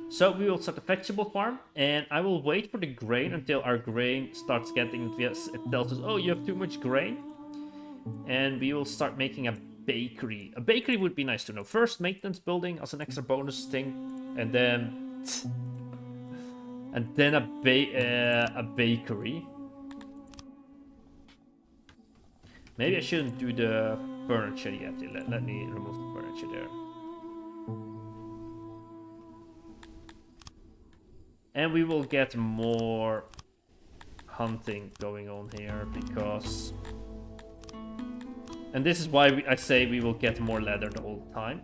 So we will start a vegetable farm, and I will wait for the grain until our grain starts getting, it tells us, oh, you have too much grain. And we will start making a bakery. A bakery would be nice to know. First, maintenance building as an extra bonus thing, and then a bakery. Maybe I shouldn't do the furniture yet. Let me remove the furniture there. And we will get more hunting going on here because... And this is why I say we will get more leather the whole time.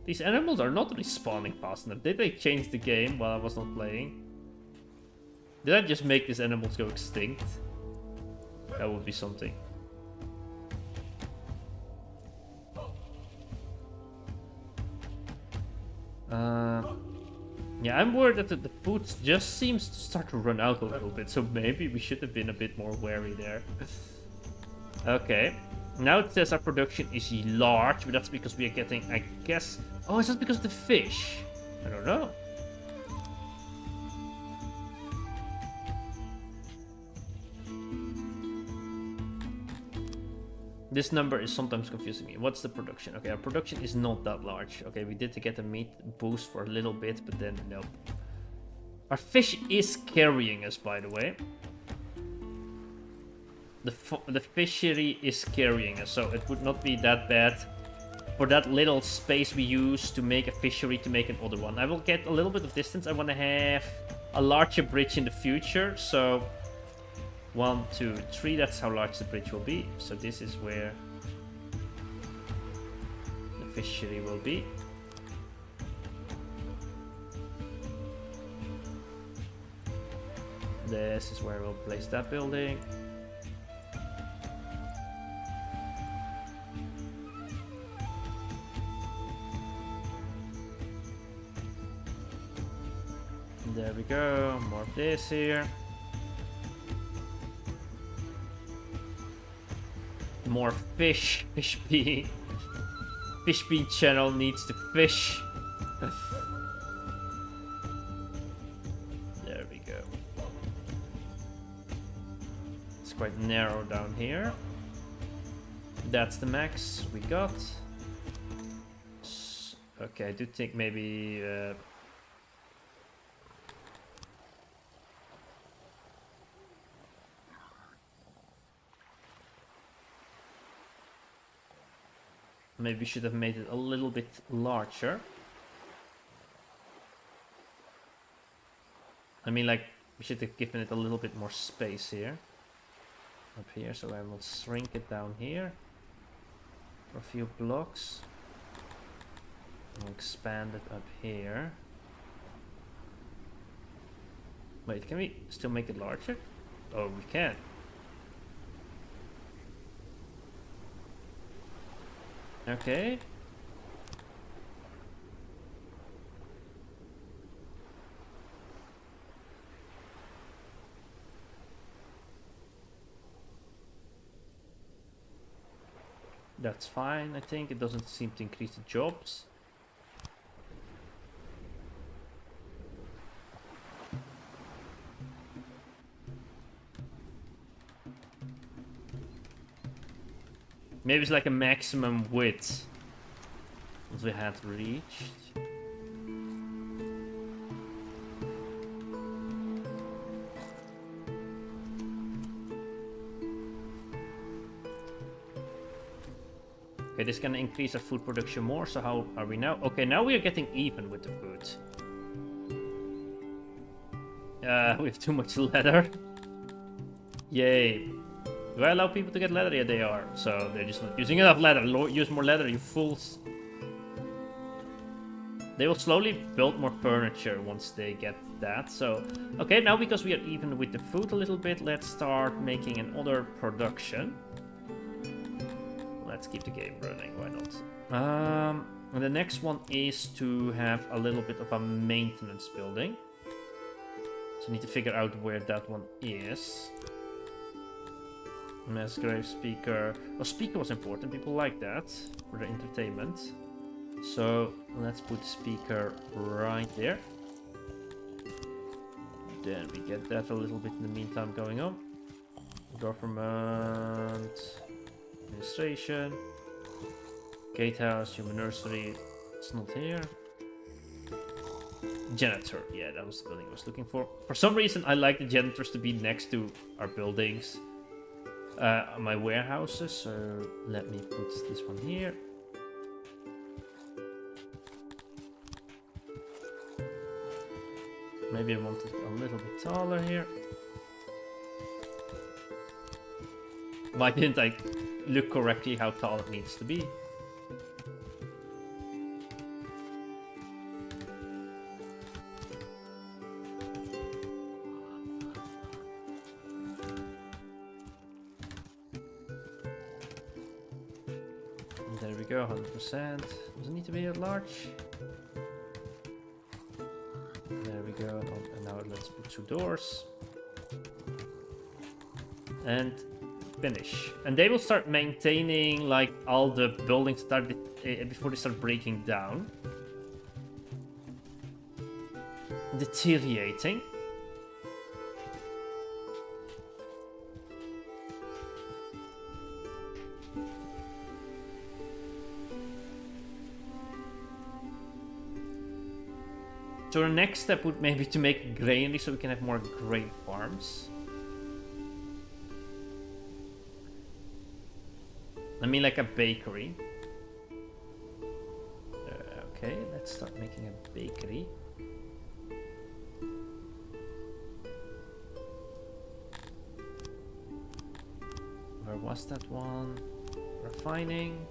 These animals are not really spawning fast enough. Did they change the game while I was not playing? Did I just make these animals go extinct? That would be something. Yeah, I'm worried that the food just seems to start to run out a little bit, so maybe we should have been a bit more wary there. Okay. Now it says our production is large, but that's because we are getting, I guess... Oh, is that because of the fish? I don't know. This number is sometimes confusing me. What's the production? Okay, our production is not that large. Okay, we did get a meat boost for a little bit, but then nope. Our fish is carrying us, by the way. The fishery is carrying us, so it would not be that bad for that little space we use to make a fishery to make another one. I will get a little bit of distance. I want to have a larger bridge in the future, so 1, 2, 3, that's how large the bridge will be. So this is where the fishery will be. This is where we'll place that building. There we go, more of this here. More fish. Fish bean channel needs to fish. There we go. It's quite narrow down here. That's the max we got. Okay, I do think maybe... Maybe we should have made it a little bit larger. I mean, like, we should have given it a little bit more space here. Up here, so I will shrink it down here. For a few blocks. I'll expand it up here. Wait, can we still make it larger? Oh, we can. Okay. That's fine, I think. It doesn't seem to increase the jobs. Maybe it's like a maximum width that we had reached. Okay, this is gonna increase our food production more, so how are we now? Okay, now we are getting even with the food. We have too much leather. Yay. Do I allow people to get leather? Yeah, they are. So they're just not using enough leather. Use more leather, you fools. They will slowly build more furniture once they get that. So, okay, now because we are even with the food a little bit, let's start making another production. Let's keep the game running, why not? And the next one is to have a little bit of a maintenance building. So I need to figure out where that one is. Mass grave speaker. Oh, speaker was important. People like that for the entertainment. So let's put speaker right there. Then we get that a little bit in the meantime going on. Government, administration, gatehouse, human nursery. It's not here. Janitor. Yeah, that was the building I was looking for. For some reason, I like the janitors to be next to our buildings. My warehouses, so let me put this one here. Maybe I want it a little bit taller here. Why didn't I look correctly how tall it needs to be? There we go, 100%. Does it need to be at large? There we go. And now let's put 2 doors. And finish. And they will start maintaining like all the buildings before they start breaking down. Deteriorating. So our next step would maybe to make a granary so we can have more grain farms. I mean like a bakery. Okay, let's start making a bakery. Where was that one? Refining.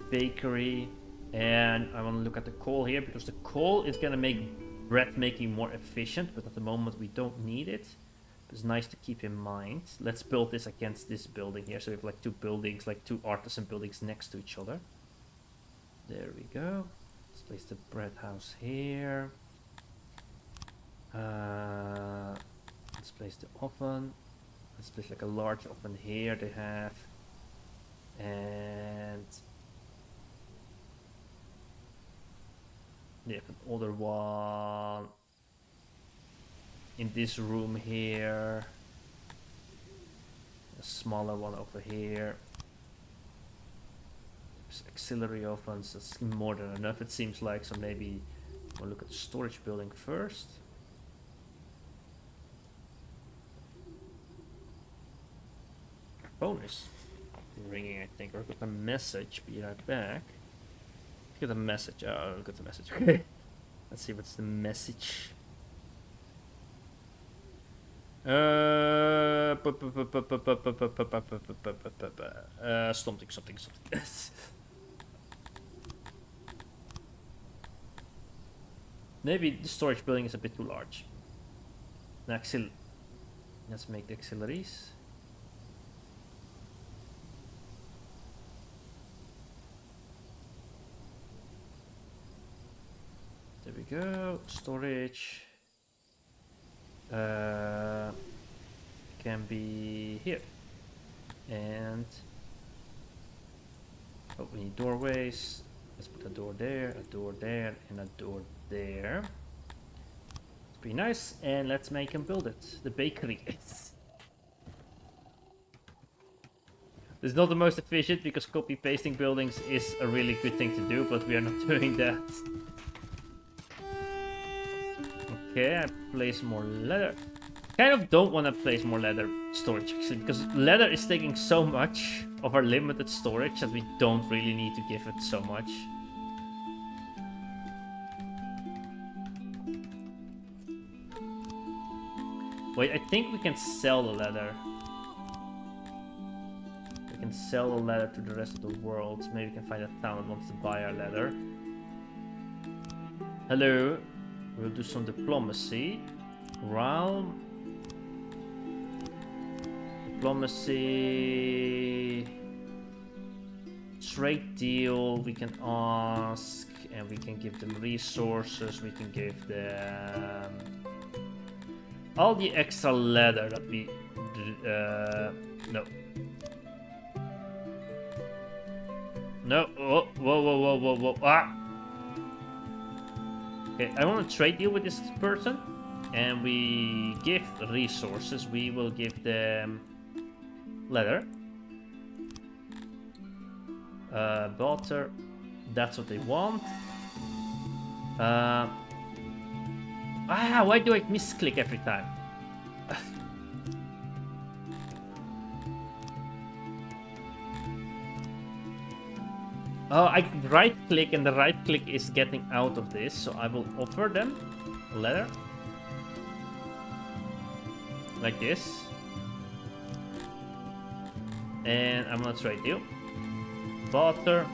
Bakery. And I want to look at the coal here, because the coal is going to make bread making more efficient, but at the moment we don't need it. It's nice to keep in mind. Let's build this against this building here, so we have like 2 buildings, like 2 artisan buildings next to each other. There we go. Let's place the bread house here. Let's place the oven. Let's place like a large oven here they have. And they have an older one in this room here. A smaller one over here. There's auxiliary ovens. That's more than enough, it seems like. So maybe we'll look at the storage building first. Phone is ringing, I think. Or got a message. Be right back. Get a message. Oh, got the message. Okay. Let's see what's the message. Something. Maybe the storage building is a bit too large. Let's make the auxiliaries. There we go. Storage can be here. And oh, we need doorways. Let's put a door there, and a door there. It's pretty nice. And let's make them build it. The bakery. It's not the most efficient, because copy pasting buildings is a really good thing to do, but we are not doing that. Okay, I place more leather. Kind of don't want to place more leather storage, actually, because leather is taking so much of our limited storage that we don't really need to give it so much. Wait, I think we can sell the leather. We can sell the leather to the rest of the world. Maybe we can find a town that wants to buy our leather. Hello. We'll do some diplomacy. Realm. Diplomacy. trade deal, we can ask, and we can give them resources, we can give them all the extra leather that we... no. No, oh, whoa, ah! Okay, I want to trade deal with this person, and we give resources, we will give them leather. Butter, that's what they want. Why do I misclick every time? Oh, I right click and the right click is getting out of this, so I will offer them a letter. Like this. And I'm gonna trade you. Butter.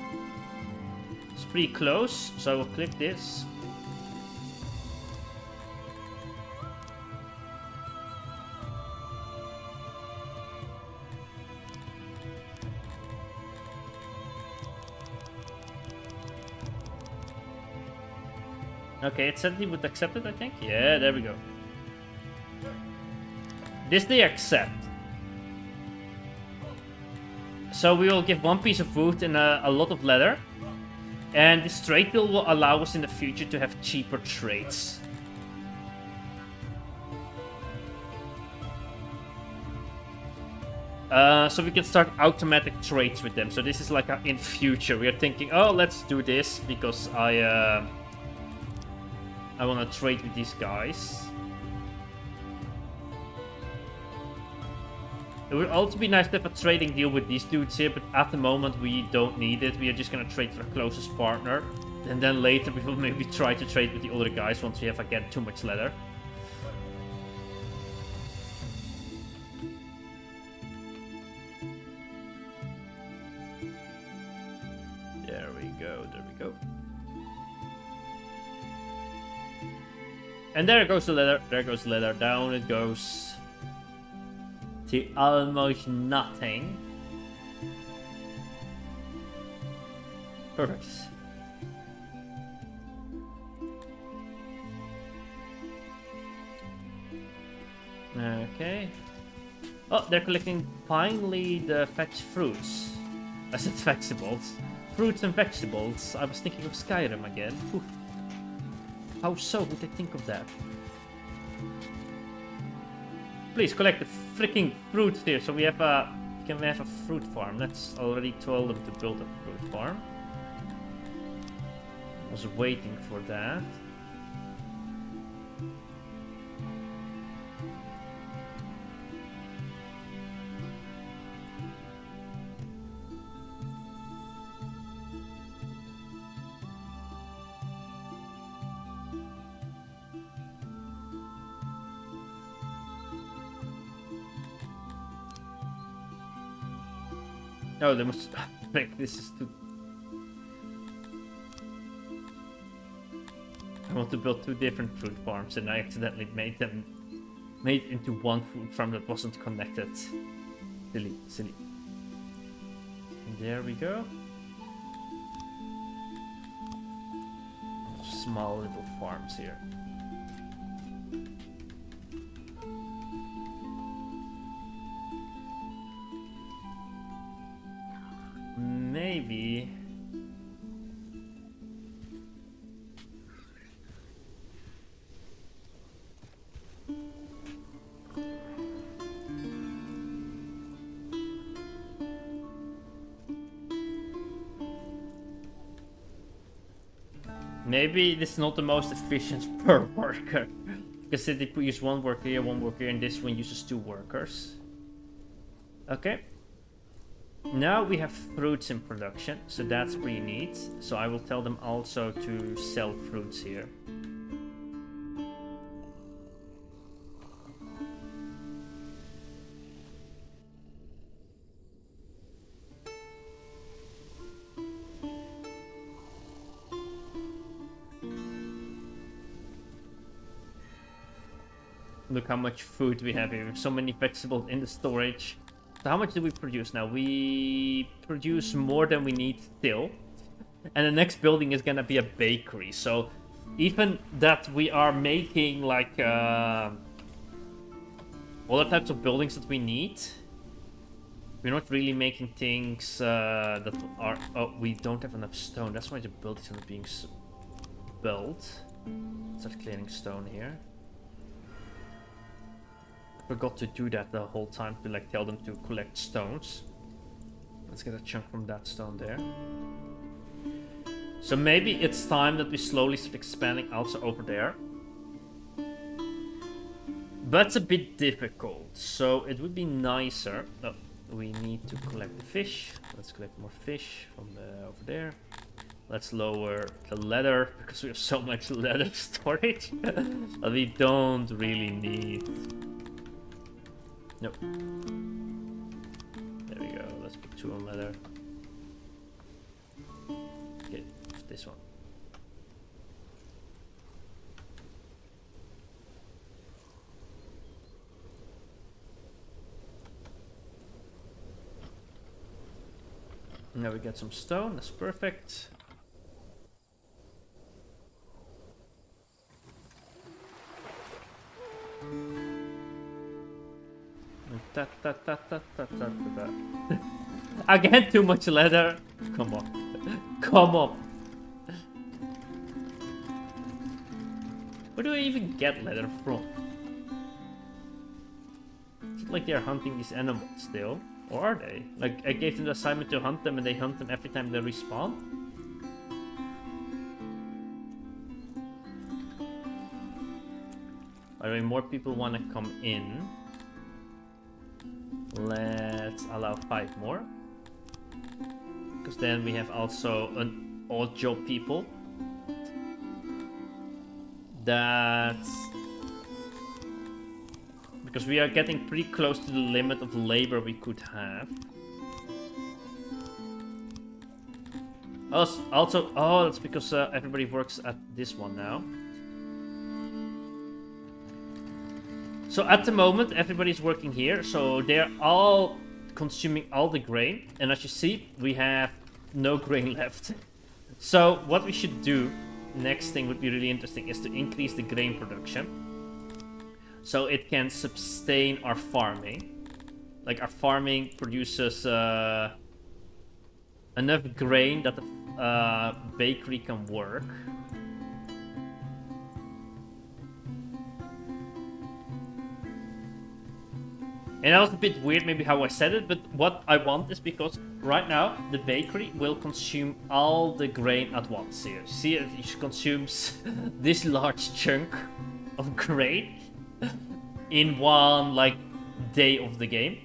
It's pretty close, so I will click this. Okay, it said he would accept it, I think. Yeah, there we go. This they accept. So we will give one piece of wood and a lot of leather. And this trade deal will allow us in the future to have cheaper trades. So we can start automatic trades with them. So this is like in future. We are thinking, oh, let's do this because I want to trade with these guys. It would also be nice to have a trading deal with these dudes here, but at the moment we don't need it. We are just gonna trade for the closest partner. And then later we will maybe try to trade with the other guys once we have again too much leather. There we go, there we go. And there goes the leather, there goes the leather, down it goes. To almost nothing. Perfect. Okay. Oh, they're collecting finally the fetch fruits. I said vegetables. Fruits and vegetables. I was thinking of Skyrim again. Oof. How so would I think of that? Please collect the freaking fruits here, so we have a fruit farm. Let's already told them to build a fruit farm. I was waiting for that. No, they must... Frick, this is too... I want to build two different fruit farms and I accidentally made into one fruit farm that wasn't connected. Silly, silly. And there we go. Small little farms here. Maybe... Maybe this is not the most efficient per worker. Because they use one worker here, and this one uses 2 workers. Okay. Now we have fruits in production, so that's pretty neat. So I will tell them also to sell fruits here. Look how much food we have here. So many vegetables in the storage. So how much do we produce now? We produce more than we need still. And the next building is gonna be a bakery. So even that we are making like other types of buildings that we need, we're not really making things that are... Oh, we don't have enough stone. That's why the buildings are not being built. Start clearing stone here. Forgot to do that the whole time, to like tell them to collect stones. Let's get a chunk from that stone there. So maybe it's time that we slowly start expanding also over there. But it's a bit difficult, so it would be nicer. Oh, we need to collect the fish. Let's collect more fish from over there. Let's lower the leather, because we have so much leather storage that we don't really need. Nope. There we go. Let's put 2 on leather. Okay, this one. Now we get some stone. That's perfect. Again, too much leather. Come on. Come on. Where do I even get leather from? Is it like they're hunting these animals still? Or are they? Like, I gave them the assignment to hunt them and they hunt them every time they respawn? By the way, more people want to come in. Let's allow 5 more. Because then we have also an odd job people. That's... Because we are getting pretty close to the limit of labor we could have. Also, oh, that's because everybody works at this one now. So at the moment, everybody's working here, so they're all consuming all the grain. And as you see, we have no grain left. So what we should do, next thing would be really interesting, is to increase the grain production. So it can sustain our farming. Like, our farming produces enough grain that the bakery can work. And that was a bit weird maybe how I said it, but what I want is because right now the bakery will consume all the grain at once here. See, it consumes this large chunk of grain in one like day of the game.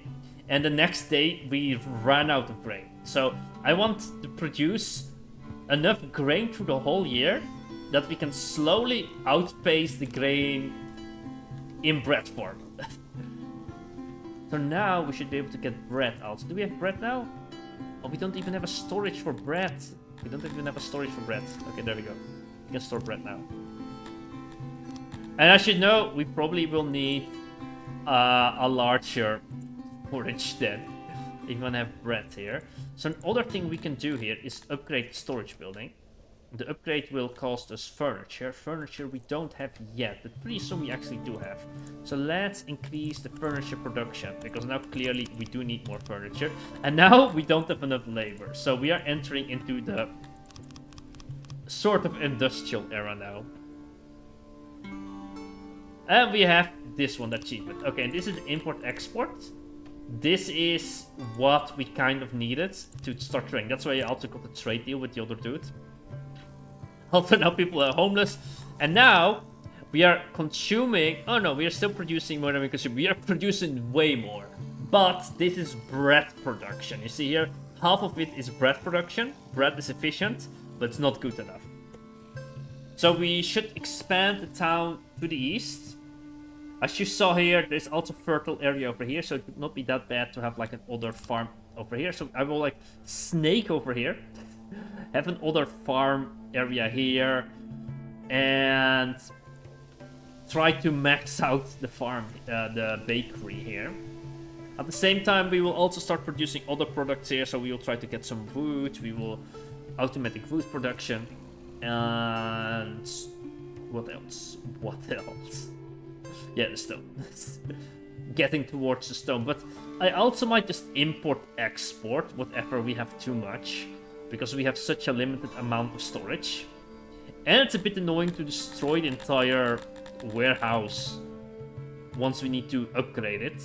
And the next day we ran out of grain. So I want to produce enough grain through the whole year that we can slowly outpace the grain in bread form. So now we should be able to get bread also. Do we have bread now? Oh, we don't even have a storage for bread. We don't even have a storage for bread. Okay, there we go. We can store bread now. And as you know, we probably will need a larger storage then. If you want to have bread here. So another thing we can do here is upgrade the storage building. The upgrade will cost us furniture. Furniture we don't have yet, but pretty soon we actually do have. So let's increase the furniture production, because now clearly we do need more furniture. And now we don't have enough labor. So we are entering into the sort of industrial era now. And we have this one, the achievement. Okay, and this is import-export. This is what we kind of needed to start trading. That's why I also got the trade deal with the other dude. Also now people are homeless. And now we are consuming... Oh no, we are still producing more than we consume. We are producing way more. But this is bread production. You see here, half of it is bread production. Bread is efficient, but it's not good enough. So we should expand the town to the east. As you saw here, there's also fertile area over here, so it would not be that bad to have like an other farm over here. So I will like snake over here, have an other farm area here, and try to max out the farm, the bakery here. At the same time, we will also start producing other products here. So we will try to get some wood. We will automatic wood production. And what else? What else? Yeah, the stone. Getting towards the stone. But I also might just import-export whatever we have too much. Because we have such a limited amount of storage. And it's a bit annoying to destroy the entire warehouse once we need to upgrade it.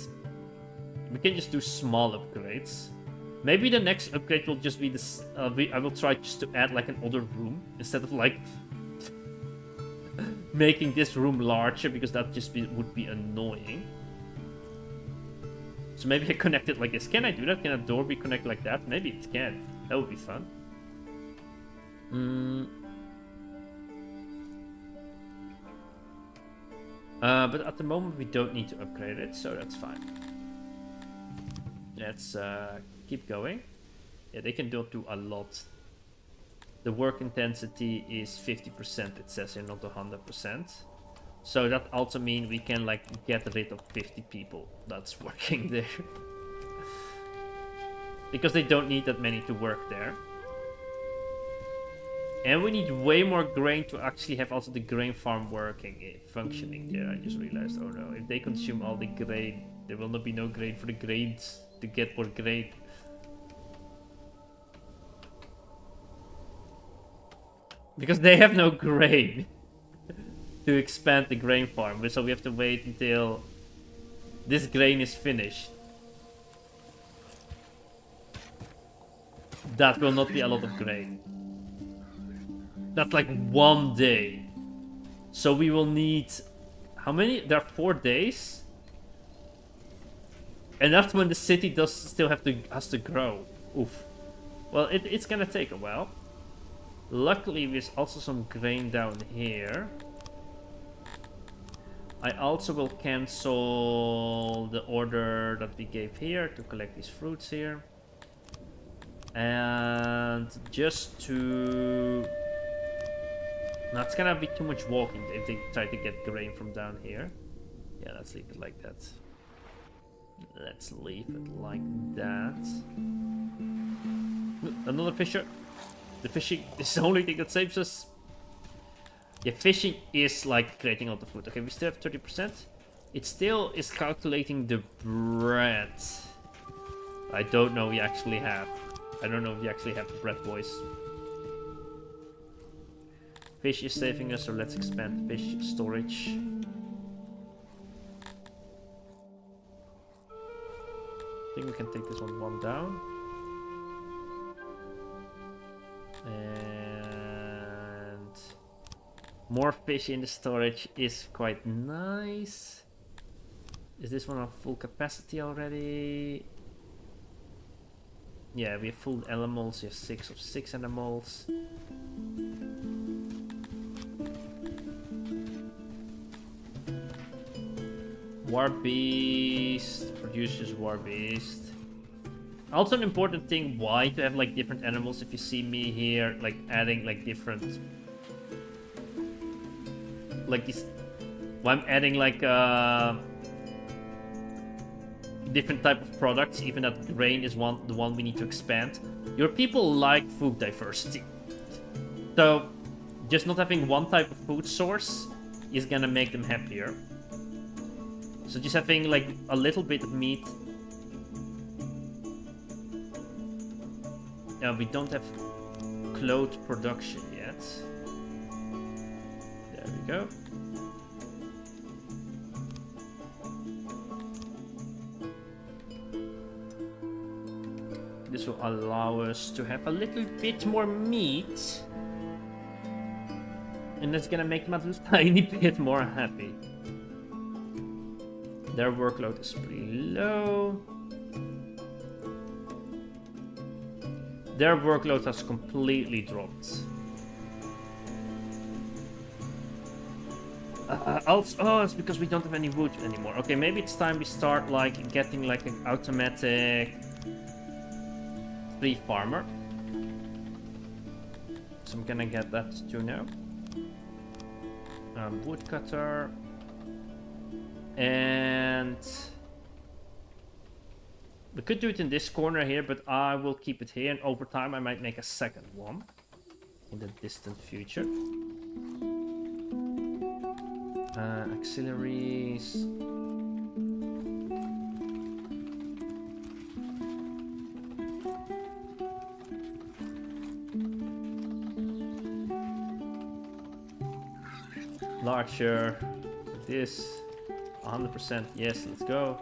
We can just do small upgrades. Maybe the next upgrade will just be this. I will try just to add like another room instead of like making this room larger, because that just would be annoying. So maybe I connect it like this. Can I do that? Can a door be connected like that? Maybe it can. That would be fun. But at the moment we don't need to upgrade it, so that's fine. Let's keep going. Yeah, they can do a lot. The work intensity is 50%, it says here, not 100%. So that also means we can like get rid of 50 people that's working there. Because they don't need that many to work there. And we need way more grain to actually have also the grain farm functioning there. I just realized, oh no, if they consume all the grain, there will not be no grain for the grains to get more grain. Because they have no grain to expand the grain farm, so we have to wait until this grain is finished. That will not be a lot of grain. That's like 1 day. So we will need... How many? There are 4 days. And that's when the city has to grow. Oof. Well, it's gonna take a while. Luckily, there's also some grain down here. I also will cancel the order that we gave here to collect these fruits here. And just to... Now it's gonna be too much walking if they try to get grain from down here. Yeah, let's leave it like that. Let's leave it like that. Another fisher. The fishing is the only thing that saves us. Yeah, fishing is like creating all the food. Okay, we still have 30%. It still is calculating the bread. I don't know we actually have. I don't know if we actually have the bread, boys. Fish is saving us, so let's expand fish storage. I think we can take this one down. And more fish in the storage is quite nice. Is this one on full capacity already? Yeah, we have full animals. We have 6 of 6 animals. War Beast produces War Beast. Also an important thing, why to have like different animals. If you see me here like adding like different, like this, why I'm adding like different type of products, even that grain is the one we need to expand. Your people like food diversity, so just not having one type of food source is gonna make them happier. So just having like a little bit of meat. Yeah, we don't have cloth production yet. There we go. This will allow us to have a little bit more meat. And that's gonna make them a little tiny bit more happy. Their workload is pretty low. Their workload has completely dropped. Oh, it's because we don't have any wood anymore. Okay, maybe it's time we start like getting like an automatic free farmer. So I'm gonna get that too now. Woodcutter. And We could do it in this corner here, but I will keep it here, and over time I might make a second one in the distant future. Auxiliaries. Larger. Like this. 100%. Yes, let's go.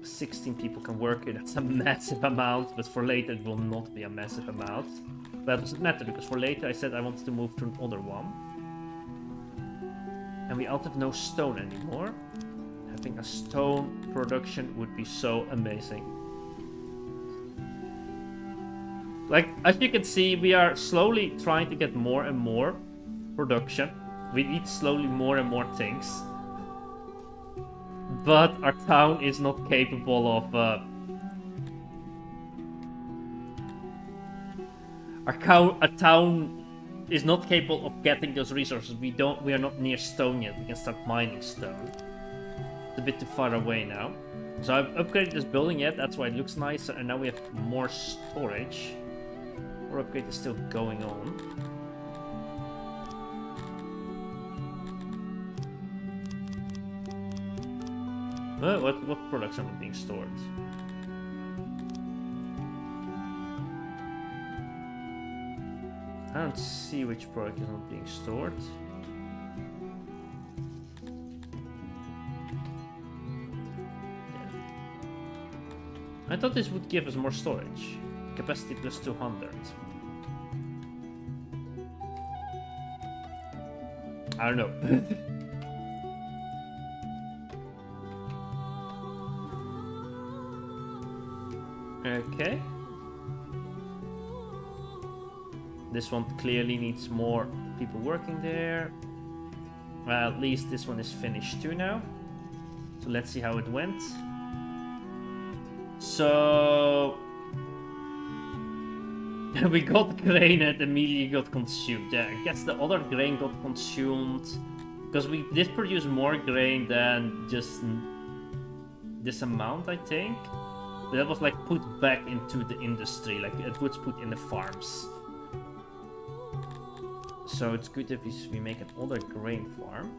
16 people can work here. That's a massive amount, but for later it will not be a massive amount. But it doesn't matter, because for later I said I wanted to move to another one. And we also have no stone anymore. Having a stone production would be so amazing. Like, as you can see, we are slowly trying to get more and more production. We eat slowly more and more things. But our town is not capable of... Our town is not capable of getting those resources. We are not near stone yet. We can start mining stone. It's a bit too far away now. So I've upgraded this building yet. That's why it looks nicer. And now we have more storage. Our upgrade is still going on. What products are being stored? I don't see which product is not being stored. Yeah. I thought this would give us more storage. Capacity plus 200. I don't know. Okay. This one clearly needs more people working there. Well, at least this one is finished too now. So let's see how it went. So... we got grain and immediately got consumed. Yeah, I guess the other grain got consumed. Because we did produce more grain than just this amount, I think. But that was like put back into the industry, like it was put in the farms. So it's good if we make another grain farm.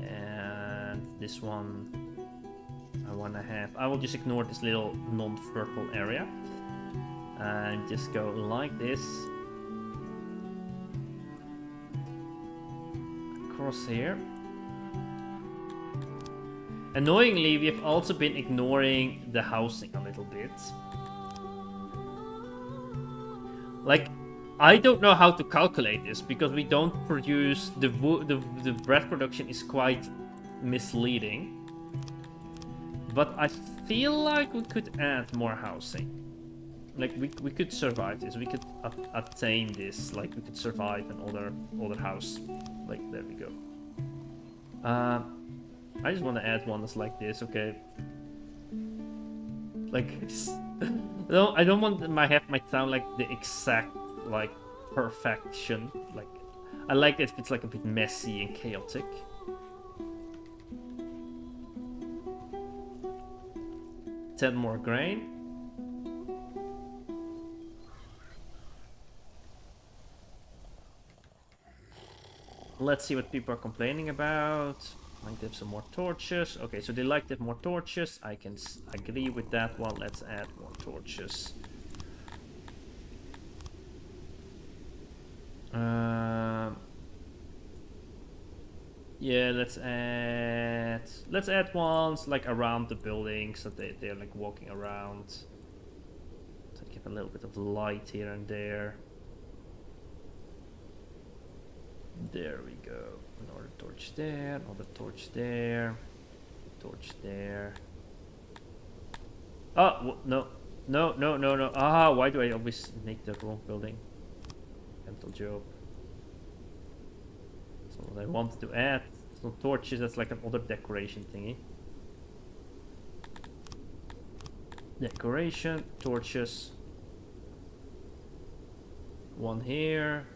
And this one I want to have. I will just ignore this little non-fertile area. And just go like this. Across here. Annoyingly, we have also been ignoring the housing a little bit. Like, I don't know how to calculate this because we don't produce the bread production is quite misleading. But I feel like we could add more housing. Like we could survive this. We could attain this. Like we could survive another house. Like there we go. I just want to add one that's like this, okay? Like, no, I don't want my town like the exact like perfection. Like, I like it if it's like a bit messy and chaotic. Ten more grain. Let's see what people are complaining about. I give some more torches. Okay, so they like to have more torches. I can agree with that one. Let's add more torches. Yeah, let's add ones like around the building so they're like walking around. So give a little bit of light here and there. There we go. Another torch there, another torch there, torch there. Oh, no. No, no, no, no. Ah, why do I always make the wrong building? Mental job. So what I wanted to add, some torches, that's like another decoration thingy. Decoration, torches. One here,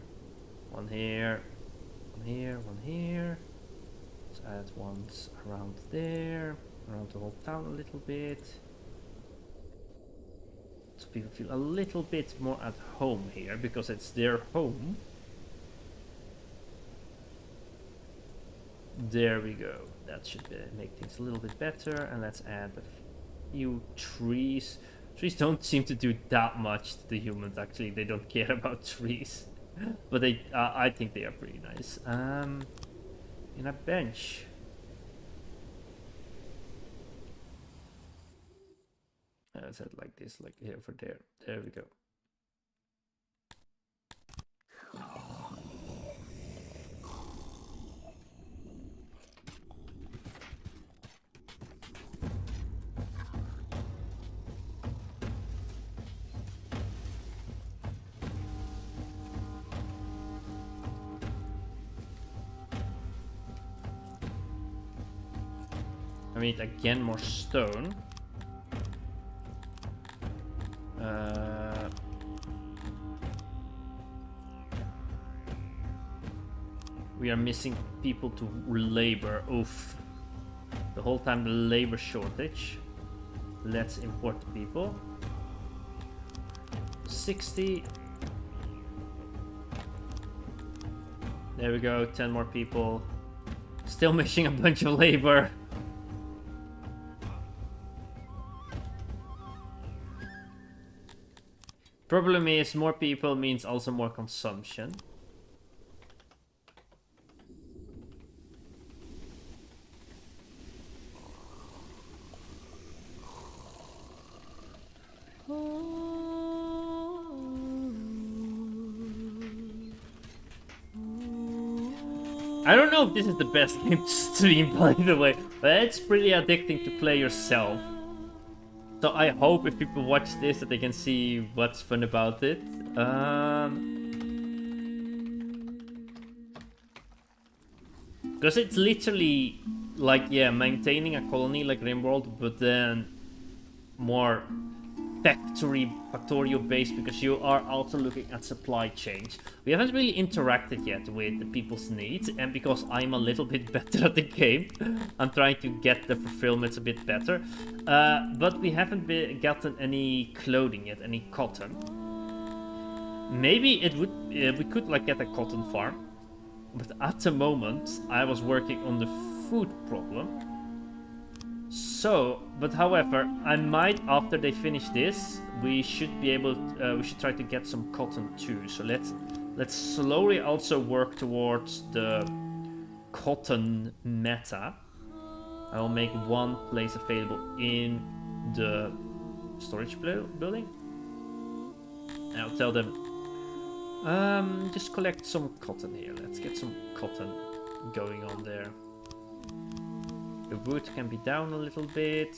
one here. One here, one here. Let's add ones around there. around the whole town a little bit. So people feel a little bit more at home here because it's their home. There we go. That should make things a little bit better. And let's add a few trees. Trees don't seem to do that much to the humans, actually. They don't care about trees. But they, I think they are pretty nice. In a bench. Let's set like this, like here for there. There we go. I need again more stone. We are missing people to labor. Oof. The whole time the labor shortage. Let's import the people. 60. There we go, 10 more people. Still missing a bunch of labor. Problem is, more people means also more consumption. I don't know if this is the best game to stream, by the way, but it's pretty addicting to play yourself. So I hope if people watch this that they can see what's fun about it. Because it's literally like, yeah, maintaining a colony like RimWorld, but then more factorial based, because you are also looking at supply chains. We haven't really interacted yet with the people's needs, and because I'm a little bit better at the game, I'm trying to get the fulfillments a bit better. But we haven't gotten any clothing yet, any cotton. Maybe it would we could like get a cotton farm, but at the moment I was working on the food problem. So, but however, I might, after they finish this, we should be able to, we should try to get some cotton too. So let's slowly also work towards the cotton meta. I will make one place available in the storage building. And I'll tell them, just collect some cotton here. Let's get some cotton going on there. The wood can be down a little bit,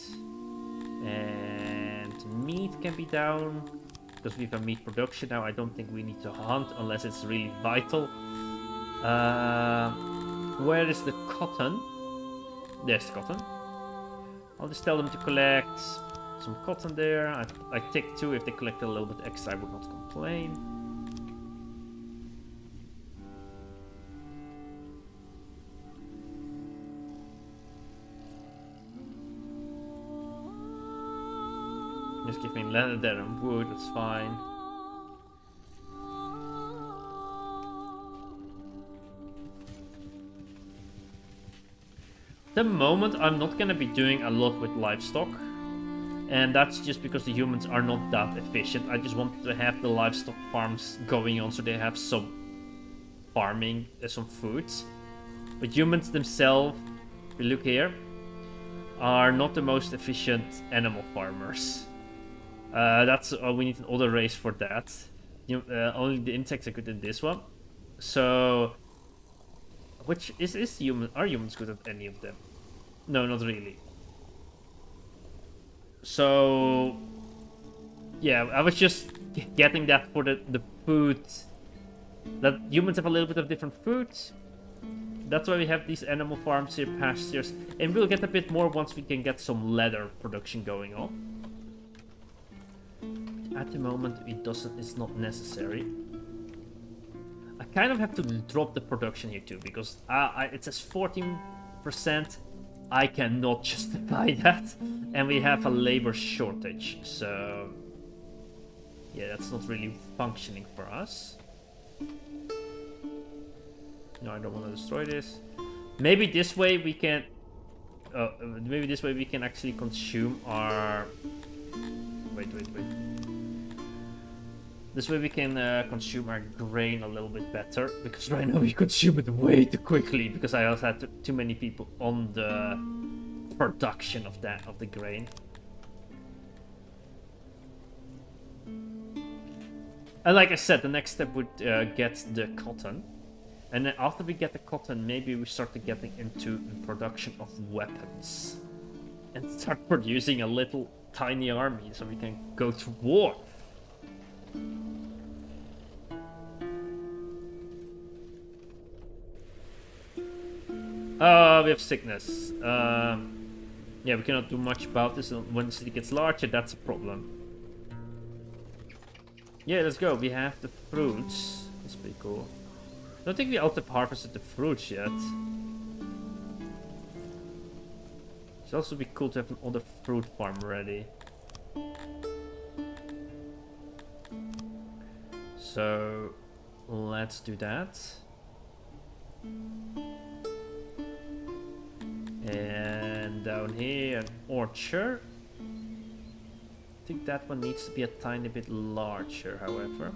and meat can be down, because we have a meat production now. I don't think we need to hunt unless it's really vital. Where is the cotton? There's the cotton. I'll just tell them to collect some cotton there. I take 2. If they collect a little bit extra, I would not complain. Just give me leather and wood, that's fine. At the moment, I'm not gonna be doing a lot with livestock. And that's just because the humans are not that efficient. I just wanted to have the livestock farms going on so they have some farming, some food. But humans themselves, if you look here, are not the most efficient animal farmers. That's we need another race for that. Only the insects are good in this one. So, which is human? Are humans good at any of them? No, not really. So, yeah, I was just getting that for the food. That humans have a little bit of different food. That's why we have these animal farms here, pastures, and we'll get a bit more once we can get some leather production going on. At the moment, it's not necessary. I kind of have to drop the production here too, because it says 14%, I cannot justify that. And we have a labor shortage, so yeah, that's not really functioning for us. No, I don't want to destroy this. Maybe this way we can... maybe this way we can actually consume our... Wait. This way we can consume our grain a little bit better. Because right now we consume it way too quickly. Because I also had too many people on the production of the grain. And like I said, the next step would get the cotton. And then after we get the cotton, maybe we start to getting into the production of weapons. And start producing a little tiny army so we can go to war. We have sickness. Yeah, we cannot do much about this. When the city gets larger, that's a problem. Yeah, let's go. We have the fruits. That's pretty cool. I don't think we also harvested the fruits yet. It'd also be cool to have another fruit farm ready. So, let's do that. And down here, an orchard. I think that one needs to be a tiny bit larger, however.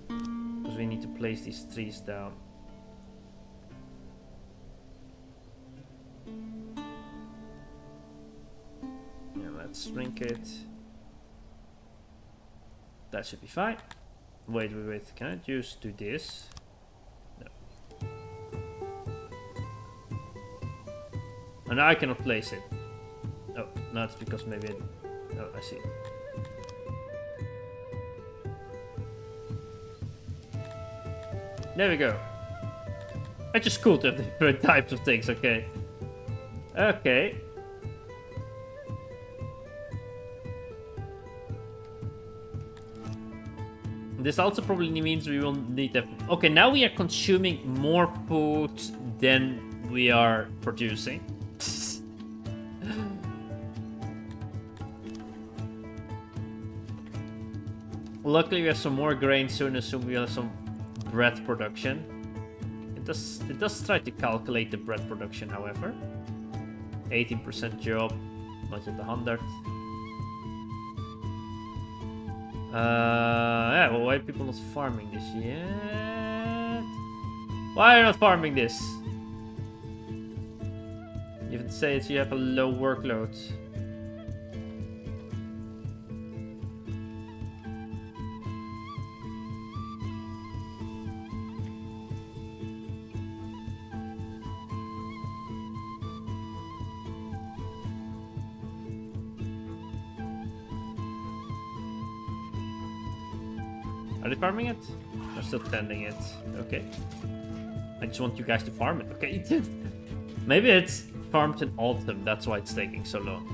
Because we need to place these trees down. Yeah, let's shrink it. That should be fine. Wait. Can I just do this? No. And now I cannot place it. Oh, no, it's because maybe oh, I see. There we go. It's just cool to have different types of things, okay. Okay. This also probably means we will need to... Okay, now we are consuming more food than we are producing. Luckily we have some more grain soon, as soon we have some bread production. It does try to calculate the bread production, however. 18% job, not yet 100. Yeah, well, why are people not farming this yet? Why are you not farming this? You even say it, you have a low workload. Are they farming it? I'm still tending it. Okay. I just want you guys to farm it. Okay. Maybe it's farmed in autumn. That's why it's taking so long.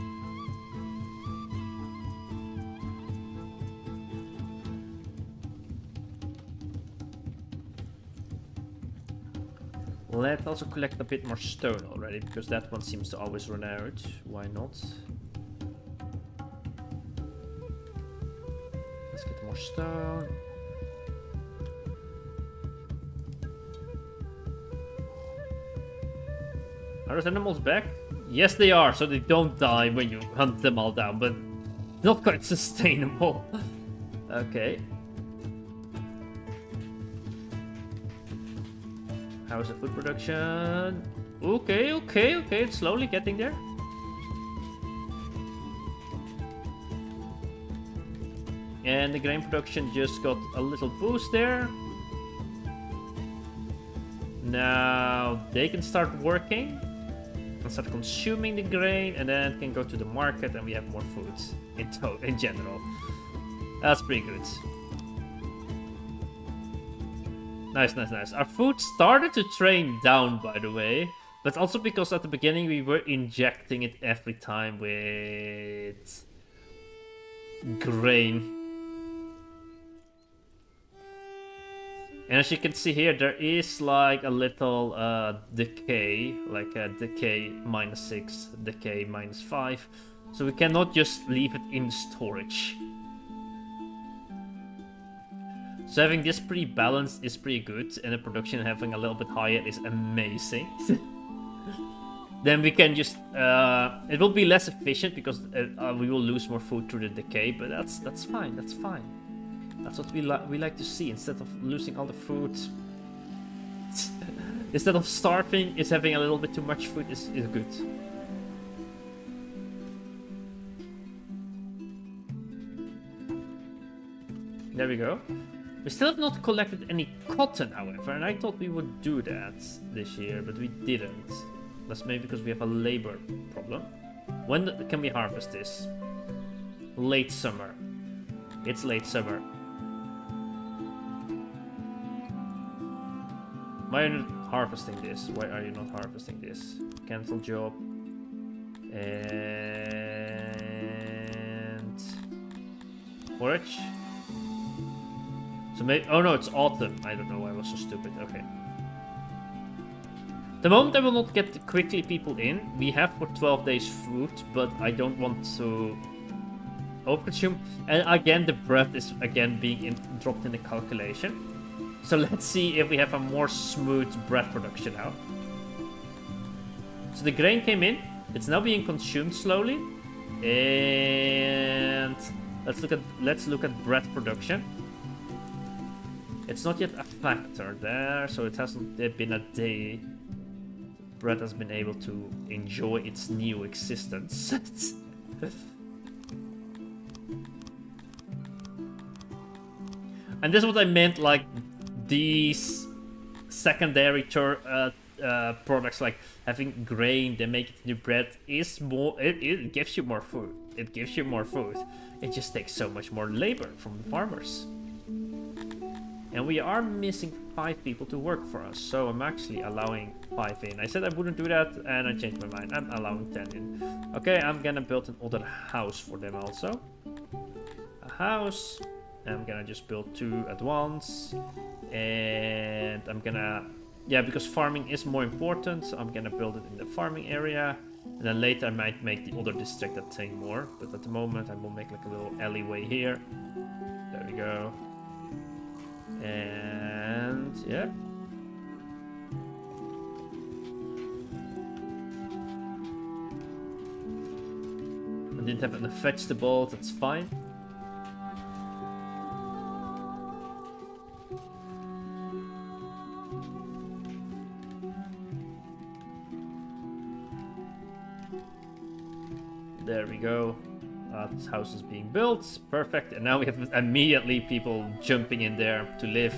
Let's also collect a bit more stone already, because that one seems to always run out. Why not? Let's get more stone. Are those animals back? Yes, they are, so they don't die when you hunt them all down, but not quite sustainable. Okay. How's the food production? Okay, it's slowly getting there. And the grain production just got a little boost there. Now they can start working and start consuming the grain, and then can go to the market, and we have more food in general. That's pretty good. Nice. Our food started to train down, by the way, but also because at the beginning we were injecting it every time with grain. And as you can see here, there is like a little decay, like a decay -6, decay -5. So we cannot just leave it in storage. So having this pretty balanced is pretty good, and the production having a little bit higher is amazing. Then we can just, it will be less efficient because we will lose more food through the decay, but that's fine, that's fine. That's what we like to see. Instead of losing all the food, instead of starving, is having a little bit too much food is good. There we go. We still have not collected any cotton, however, and I thought we would do that this year, but we didn't. That's maybe because we have a labor problem. When can we harvest this? Late summer. It's late summer. Why are you not harvesting this? Why are you not harvesting this? Cancel job. And... forage. So maybe... oh no, it's autumn. I don't know why I was so stupid. Okay. The moment I will not get quickly people in, we have for 12 days food, but I don't want to overconsume. And again, the bread is again being dropped in the calculation. So let's see if we have a more smooth bread production now. So the grain came in. It's now being consumed slowly. And let's look at bread production. It's not yet a factor there, so it hasn't been a day. Bread has been able to enjoy its new existence. And this is what I meant, like these secondary products, like having grain, they make it into bread, is more. It gives you more food. It gives you more food. It just takes so much more labor from the farmers. And we are missing 5 people to work for us, so I'm actually allowing 5 in. I said I wouldn't do that, and I changed my mind. I'm allowing 10 in. Okay, I'm gonna build another house for them also. A house. I'm gonna just build 2 at once. And I'm gonna... yeah, because farming is more important, so I'm gonna build it in the farming area. And then later I might make the other district that thing more. But at the moment I will make like a little alleyway here. There we go. And yeah. I didn't have enough vegetables, that's fine. There we go. This house is being built. Perfect. And now we have immediately people jumping in there to live.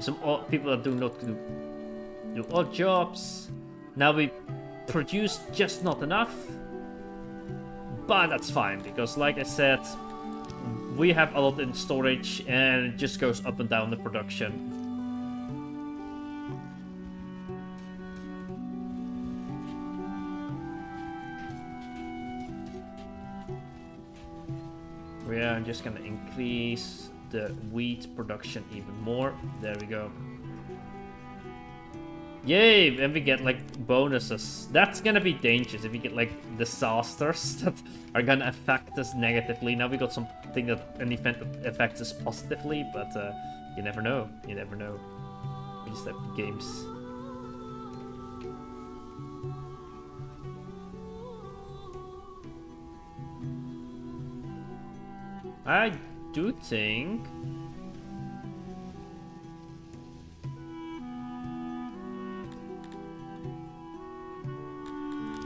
Some people that do not do odd jobs. Now we produce just not enough. But that's fine, because like I said, we have a lot in storage and it just goes up and down the production. Yeah, I'm just gonna increase the wheat production even more. There we go. Yay! And we get like bonuses. That's gonna be dangerous if we get like disasters that are gonna affect us negatively. Now we got something an event that affects us positively, but you never know. You never know. These type of games. I do think...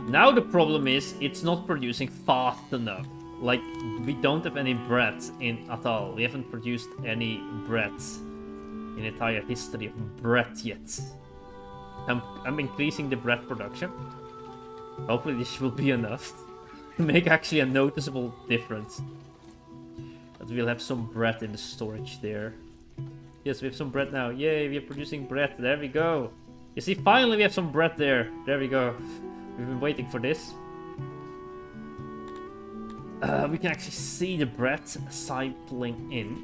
now the problem is, it's not producing fast enough. Like, we don't have any bread in at all. We haven't produced any bread in the entire history of bread yet. I'm increasing the bread production. Hopefully this will be enough to make actually a noticeable difference. But we'll have some bread in the storage there. Yes, we have some bread now. Yay, we are producing bread. There we go. You see, finally we have some bread there. There we go. We've been waiting for this. We can actually see the bread cycling in.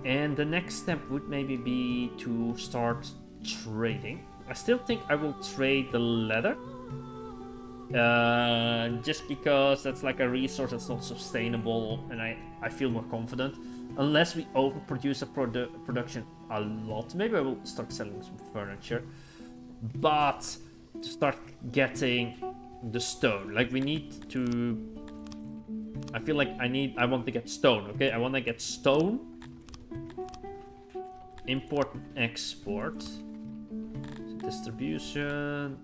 And the next step would maybe be to start trading. I still think I will trade the leather. Just because that's like a resource that's not sustainable, and I feel more confident. Unless we overproduce a production a lot. Maybe I will start selling some furniture. But to start getting the stone. Like we need to... I feel like I want to get stone, okay? I want to get stone. Import and export. Distribution.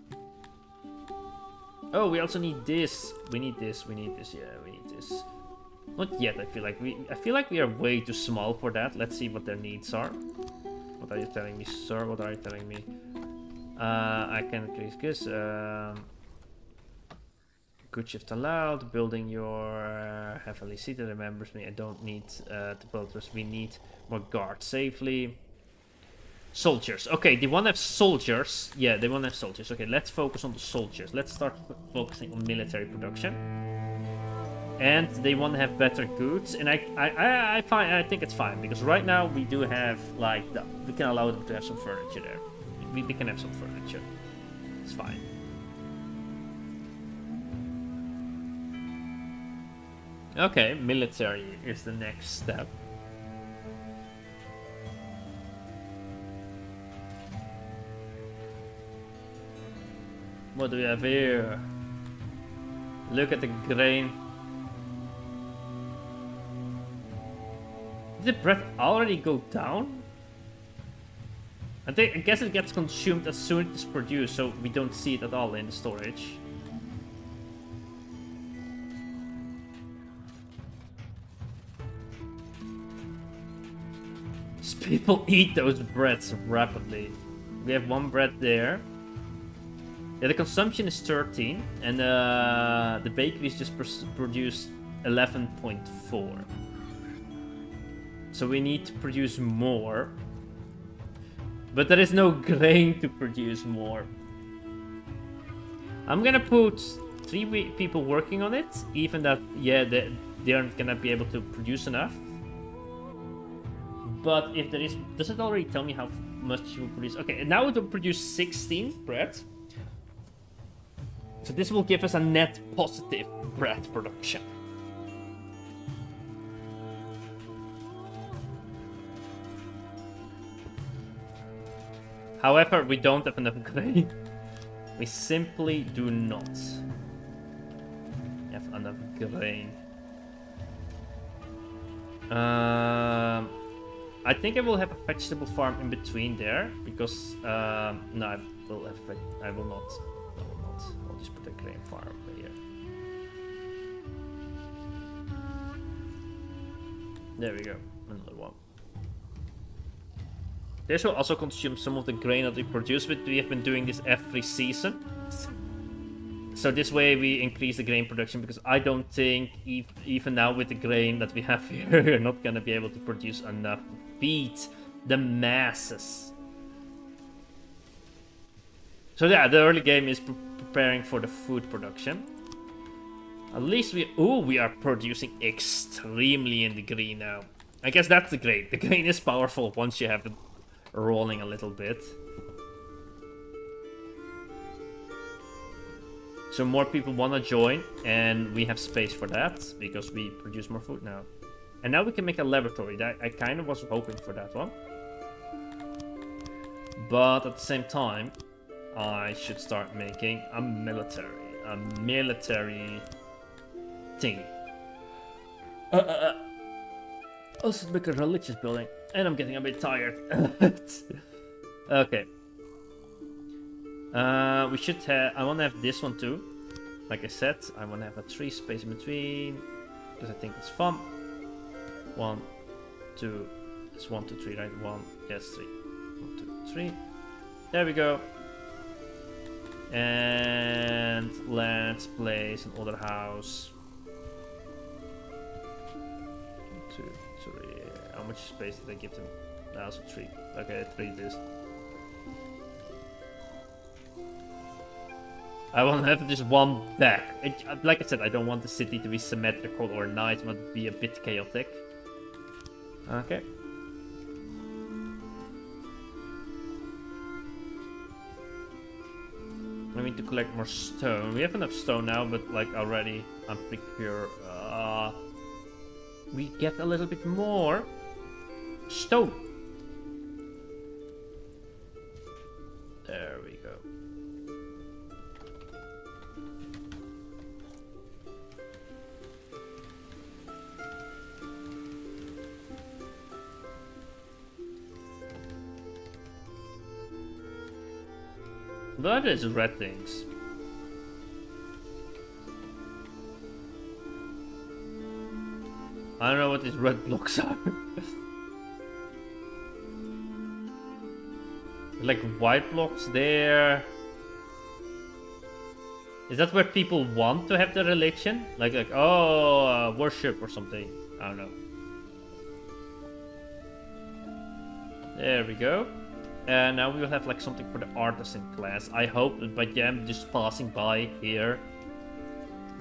Oh, we also need this. We need this. Yeah, we need this. Not yet, I feel like we are way too small for that. Let's see what their needs are. What are you telling me, sir? What are you telling me? I can increase this. Good shift allowed. Building your heavily seated remembers me. I don't need to build this. We need more guards safely. Soldiers. Okay, they want to have soldiers. Yeah, they want to have soldiers. Okay, let's focus on the soldiers. Let's start focusing on military production. And they want to have better goods. And I think it's fine. Because right now we do have, like, we can allow them to have some furniture there. We can have some furniture. It's fine. Okay, military is the next step. What do we have here? Look at the grain. Did the bread already go down? I guess it gets consumed as soon as it's produced, so we don't see it at all in the storage. People eat those breads rapidly. We have one bread there. Yeah, the consumption is 13, and the bakeries just produce 11.4. So we need to produce more. But there is no grain to produce more. I'm gonna put 3 people working on it, even that, yeah, they aren't gonna be able to produce enough. But if there is... Does it already tell me how much you will produce? Okay, now it will produce 16 bread. So this will give us a net positive bread production. However, we don't have enough grain. We simply do not have enough grain. I think I will have a vegetable farm in between there, because no, I will not. I'll just put a grain farm over here. There we go, another one. This will also consume some of the grain that we produce, but we have been doing this every season. So this way we increase the grain production, because I don't think, even now with the grain that we have here, we're not gonna be able to produce enough to feed the masses. So yeah, the early game is preparing for the food production. At least we are producing extremely in the green now. I guess that's the grain. The grain is powerful once you have it rolling a little bit. So more people want to join, and we have space for that, because we produce more food now. And now we can make a laboratory. I kind of was hoping for that one. But at the same time, I should start making a military thing. Also make a religious building. And I'm getting a bit tired. Okay. We should have... I want to have this one too. Like I said, I want to have a 3 space in between, because I think it's fun. 1, 2... It's 1, 2, 3, right? 1, yes, 3. 1, 2, 3. There we go. And let's place another house. 2, 3... How much space did I give them? Also 3. Okay, 3 this. I want to have just one deck. Like I said, I don't want the city to be symmetrical or nice, but be a bit chaotic. Okay. we need to collect more stone. We have enough stone now, but like already, I'm pretty sure we get a little bit more stone. There we go. That is red things. I don't know what these red blocks are. Like white blocks there. Is that where people want to have the religion? Like worship or something. I don't know. There we go. And now we will have like something for the artisan class. I hope that by them just passing by here,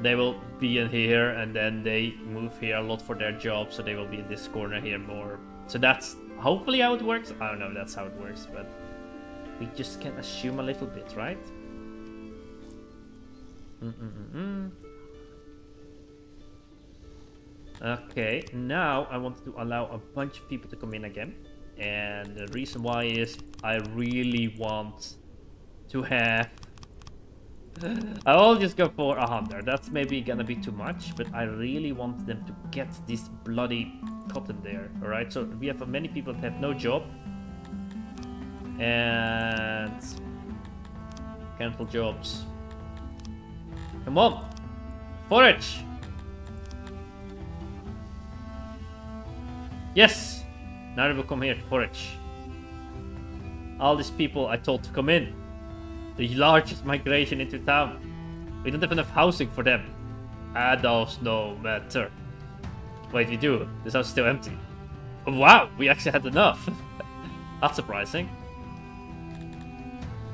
they will be in here and then they move here a lot for their job, so they will be in this corner here more. So that's hopefully how it works. I don't know if that's how it works, but we just can assume a little bit, right? Okay, now I want to allow a bunch of people to come in again. And the reason why is I really want to have... I'll just go for 100. That's maybe gonna be too much, but I really want them to get this bloody cotton there. Alright, so we have many people that have no job. And... cancel jobs. Come on! Forage! Yes! Now they will come here to forage. All these people I told to come in. The largest migration into town. We don't have enough housing for them. Does no matter. Wait, we do. This house is still empty. Wow, we actually had enough. That's surprising.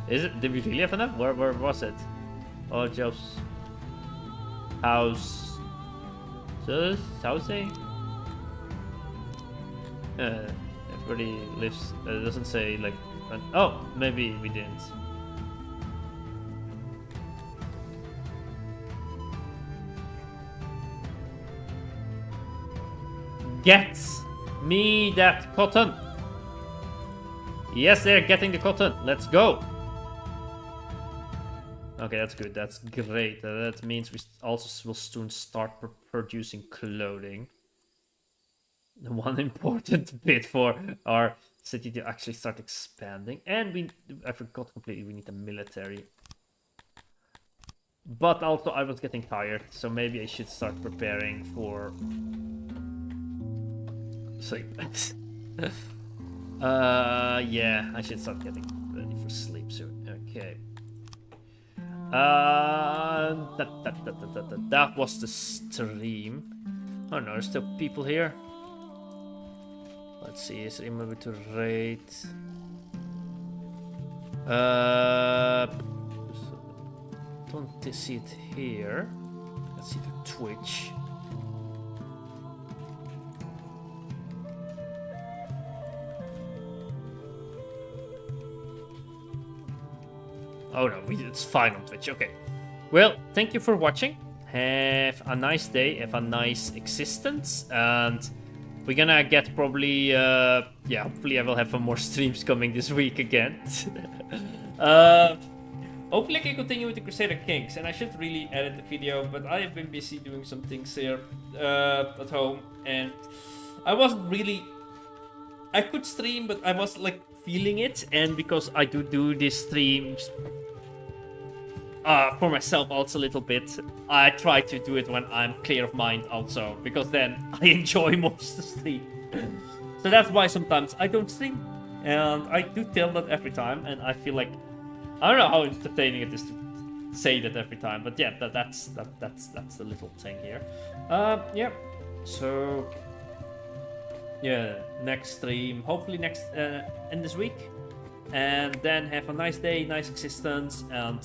Is it? Did we really have enough? Where was it? All jobs. House. Housing? Everybody lives. It doesn't say like. Oh, maybe we didn't. Get me that cotton. Yes, they're getting the cotton. Let's go. Okay, that's good. That's great. That means we also will soon start producing clothing. The one important bit for our city to actually start expanding. And I forgot completely, we need a military. But also I was getting tired, so maybe I should start preparing for... yeah, I should start getting ready for sleep soon. Okay. That was the stream. Oh no, there's still people here. Let's see, is it maybe to rate? Don't see it here. Let's see the Twitch. Oh no, it's fine on Twitch. Okay. Well, thank you for watching. Have a nice day. Have a nice existence. And we're gonna get probably... yeah, hopefully I will have some more streams coming this week again. Hopefully I can continue with the Crusader Kings. And I should really edit the video. But I have been busy doing some things here at home. And I wasn't really... I could stream, but I was like feeling it. And because I do these streams... for myself also a little bit, I try to do it when I'm clear of mind also, because then I enjoy most the stream. So that's why sometimes I don't stream, and I do tell that every time, and I feel like, I don't know how entertaining it is to say that every time, but yeah, that's the little thing here. Yeah, so yeah, next stream, hopefully next in this week, and then have a nice day, nice existence, and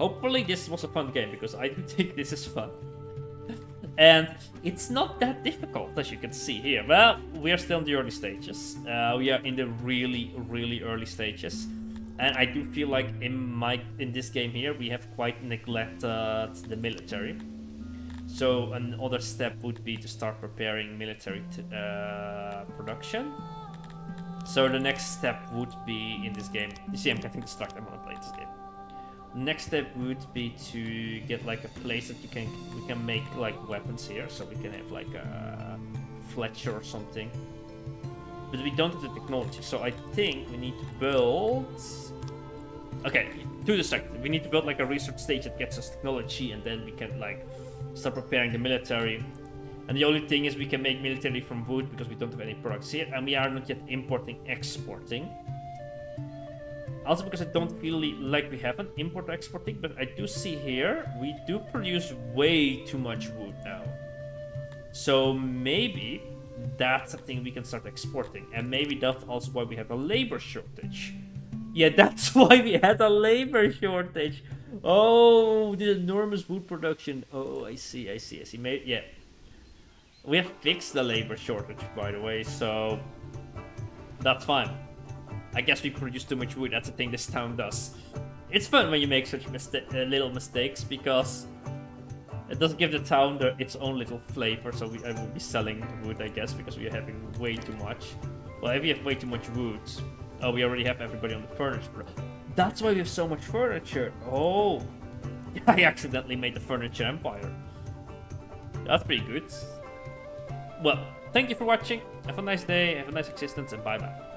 hopefully this was a fun game, because I do think this is fun. And it's not that difficult, as you can see here. Well, we are still in the early stages. We are in the really, really early stages. And I do feel like in this game here, we have quite neglected the military. So another step would be to start preparing military production. So the next step would be in this game. You see, I'm getting distracted. I'm gonna play this game. Next step would be to get like a place that we can make like weapons here. So we can have like a Fletcher or something. But we don't have the technology. So I think we need to build. Okay, too distracted. We need to build like a research stage that gets us technology, and then we can like start preparing the military. And the only thing is we can make military from wood because we don't have any products here, and we are not yet importing, exporting. Also because I don't feel like we have an import-exporting, but I do see here we do produce way too much wood now. So maybe that's a thing we can start exporting, and maybe that's also why we have a labor shortage. Yeah, that's why we had a labor shortage. Oh, the enormous wood production. Oh, I see. Maybe, yeah. We have fixed the labor shortage, by the way, so that's fine. I guess we produce too much wood. That's the thing this town does. It's fun when you make such little mistakes, because it does give the town its own little flavor. So I will be selling wood, I guess, because we are having way too much. Well, if we have way too much wood... Oh, we already have everybody on the furniture. That's why we have so much furniture. Oh, I accidentally made the furniture empire. That's pretty good. Well, thank you for watching. Have a nice day, have a nice existence, and bye-bye.